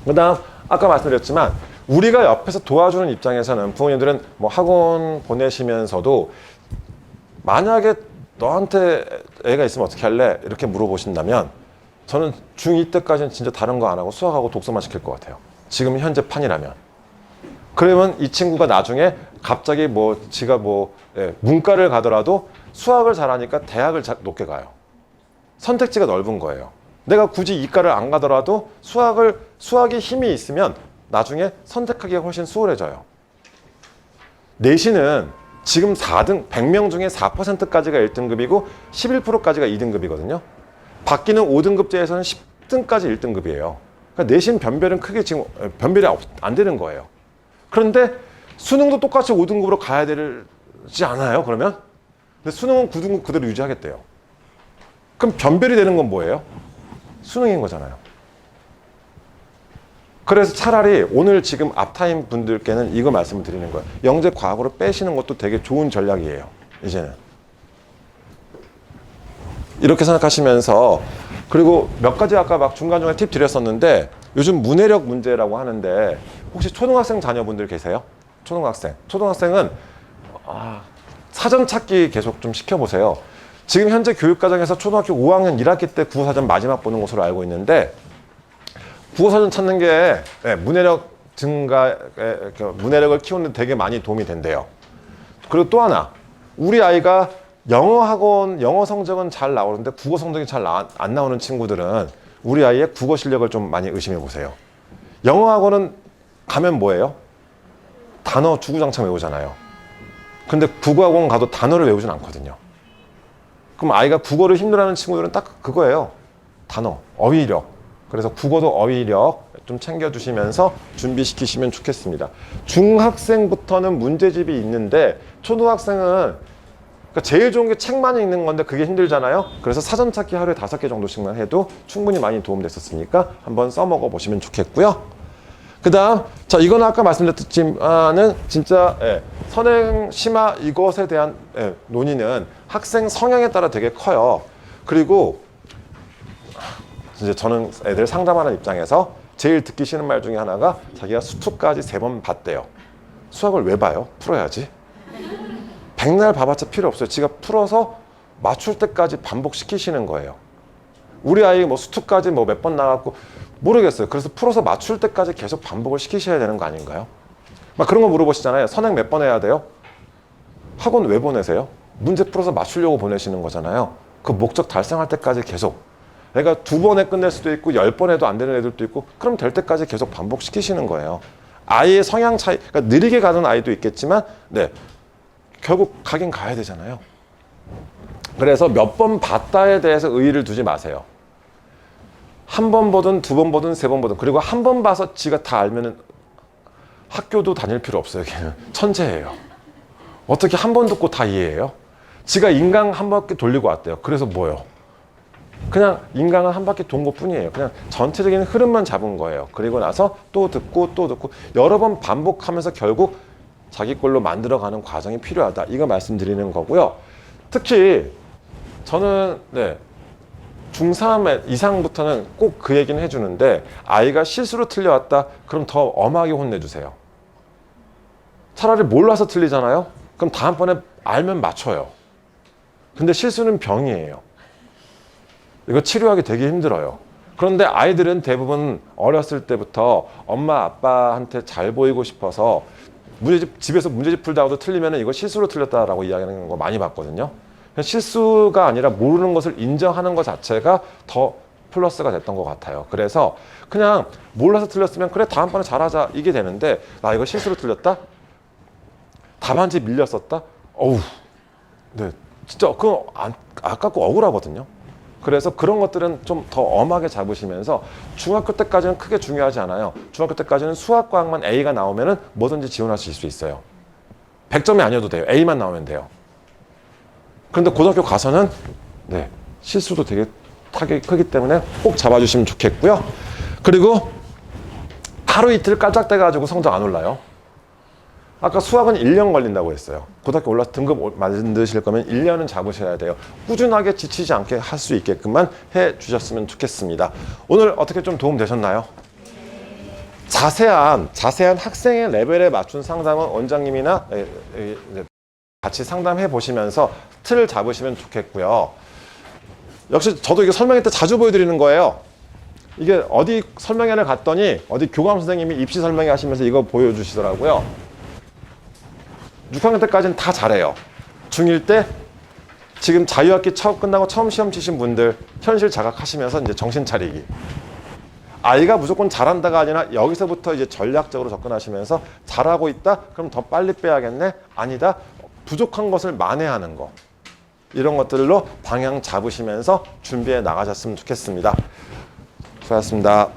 그 다음 아까 말씀드렸지만 우리가 옆에서 도와주는 입장에서는 부모님들은 학원 보내시면서도 만약에 너한테 애가 있으면 어떻게 할래? 이렇게 물어보신다면 저는 중2 때까지는 진짜 다른 거 안 하고 수학하고 독서만 시킬 것 같아요. 지금 현재 판이라면. 그러면 이 친구가 나중에 갑자기 지가 문과를 가더라도 수학을 잘하니까 대학을 높게 가요. 선택지가 넓은 거예요. 내가 굳이 이과를 안 가더라도 수학에 힘이 있으면 나중에 선택하기가 훨씬 수월해져요. 내신은 지금 100명 중에 4%까지가 1등급이고 11%까지가 2등급이거든요. 바뀌는 5등급제에서는 10등까지 1등급이에요. 그러니까 내신 변별은 크게 지금 변별이 안 되는 거예요. 그런데 수능도 똑같이 5등급으로 가야 되지 않아요, 그러면? 근데 수능은 9등급 그대로 유지하겠대요. 그럼 변별이 되는 건 뭐예요? 수능인 거잖아요. 그래서 차라리 오늘 지금 앞타임 분들께는 이거 말씀을 드리는 거예요. 영재 과학으로 빼시는 것도 되게 좋은 전략이에요, 이제는. 이렇게 생각하시면서, 그리고 몇 가지 아까 중간중간 팁 드렸었는데, 요즘 문해력 문제라고 하는데, 혹시 초등학생 자녀분들 계세요? 초등학생은 사전 찾기 계속 좀 시켜보세요. 지금 현재 교육과정에서 초등학교 5학년 1학기 때 국어사전 마지막 보는 것으로 알고 있는데, 국어사전 찾는 게 문해력 문해력을 키우는 데 되게 많이 도움이 된대요. 그리고 또 하나, 우리 아이가 영어 성적은 잘 나오는데 국어 성적이 잘 안 나오는 친구들은 우리 아이의 국어 실력을 좀 많이 의심해 보세요. 영어 학원은 가면 뭐예요? 단어 주구장창 외우잖아요. 근데 국어학원 가도 단어를 외우진 않거든요. 그럼 아이가 국어를 힘들어하는 친구들은 딱 그거예요. 단어, 어휘력. 그래서 국어도 어휘력 좀 챙겨주시면서 준비시키시면 좋겠습니다. 중학생부터는 문제집이 있는데 초등학생은 그러니까 제일 좋은 게 책만 읽는 건데 그게 힘들잖아요. 그래서 사전 찾기 하루에 5개 정도씩만 해도 충분히 많이 도움됐었으니까 한번 써먹어 보시면 좋겠고요. 그 다음, 자, 이거는 아까 말씀드렸지만은 진짜 선행 심화 이것에 대한 논의는 학생 성향에 따라 되게 커요. 그리고 이제 저는 애들 상담하는 입장에서 제일 듣기 싫은 말 중에 하나가 자기가 수투까지 3번 봤대요. 수학을 왜 봐요? 풀어야지. 백날 봐봤자 필요 없어요. 지가 풀어서 맞출 때까지 반복시키시는 거예요. 우리 아이 뭐 수투까지 뭐 몇 번 나갔고 모르겠어요. 그래서 풀어서 맞출 때까지 계속 반복을 시키셔야 되는 거 아닌가요? 막 그런 거 물어보시잖아요. 선행 몇 번 해야 돼요? 학원 왜 보내세요? 문제 풀어서 맞추려고 보내시는 거잖아요. 그 목적 달성할 때까지 계속. 애가 2번에 끝낼 수도 있고 10번 해도 안 되는 애들도 있고 그럼 될 때까지 계속 반복시키시는 거예요. 아이의 성향 차이, 그러니까 느리게 가는 아이도 있겠지만 네, 결국 가긴 가야 되잖아요. 그래서 몇 번 봤다에 대해서 의의를 두지 마세요. 한 번 보든 2번 보든 3번 보든 그리고 한 번 봐서 지가 다 알면은 학교도 다닐 필요 없어요. 걔는 천재예요. 어떻게 한 번 듣고 다 이해해요? 지가 인강 한 바퀴 돌리고 왔대요. 그래서 뭐요? 그냥 인강을 한 바퀴 돈 것뿐이에요. 그냥 전체적인 흐름만 잡은 거예요. 그리고 나서 또 듣고 또 듣고 여러 번 반복하면서 결국 자기 걸로 만들어가는 과정이 필요하다. 이거 말씀드리는 거고요. 특히 저는 중3 이상부터는 꼭 그 얘기는 해주는데 아이가 실수로 틀려왔다. 그럼 더 엄하게 혼내주세요. 차라리 몰라서 틀리잖아요. 그럼 다음번에 알면 맞춰요. 근데 실수는 병이에요. 이거 치료하기 되게 힘들어요. 그런데 아이들은 대부분 어렸을 때부터 엄마 아빠한테 잘 보이고 싶어서 집에서 문제집 풀다가도 틀리면 이거 실수로 틀렸다라고 이야기하는 거 많이 봤거든요. 실수가 아니라 모르는 것을 인정하는 것 자체가 더 플러스가 됐던 것 같아요. 그래서 그냥 몰라서 틀렸으면 그래 다음번에 잘하자 이게 되는데 나 이거 실수로 틀렸다? 답안지 밀렸었다? 어우, 네, 진짜 그거 아깝고 억울하거든요. 그래서 그런 것들은 좀 더 엄하게 잡으시면서 중학교 때까지는 크게 중요하지 않아요. 중학교 때까지는 수학 과학만 A가 나오면은 뭐든지 지원하실 수 있어요. 100점이 아니어도 돼요. A만 나오면 돼요. 그런데 고등학교 가서는 실수도 되게 타격이 크기 때문에 꼭 잡아주시면 좋겠고요. 그리고 하루 이틀 깔짝대가지고 성적 안 올라요. 아까 수학은 1년 걸린다고 했어요. 고등학교 올라서 등급 만드실 거면 1년은 잡으셔야 돼요. 꾸준하게 지치지 않게 할 수 있게끔만 해주셨으면 좋겠습니다. 오늘 어떻게 좀 도움 되셨나요? 자세한 학생의 레벨에 맞춘 상담은 원장님이나 같이 상담해 보시면서 틀을 잡으시면 좋겠고요. 역시 저도 이게 설명회 때 자주 보여드리는 거예요. 이게 어디 설명회를 갔더니 어디 교감 선생님이 입시 설명회 하시면서 이거 보여주시더라고요. 6학년 때까지는 다 잘해요. 중1 때 지금 자유학기 처음 끝나고 처음 시험 치신 분들 현실 자각하시면서 이제 정신 차리기. 아이가 무조건 잘한다가 아니라 여기서부터 이제 전략적으로 접근하시면서 잘하고 있다? 그럼 더 빨리 빼야겠네? 아니다. 부족한 것을 만회하는 거. 이런 것들로 방향 잡으시면서 준비해 나가셨으면 좋겠습니다. 수고하셨습니다.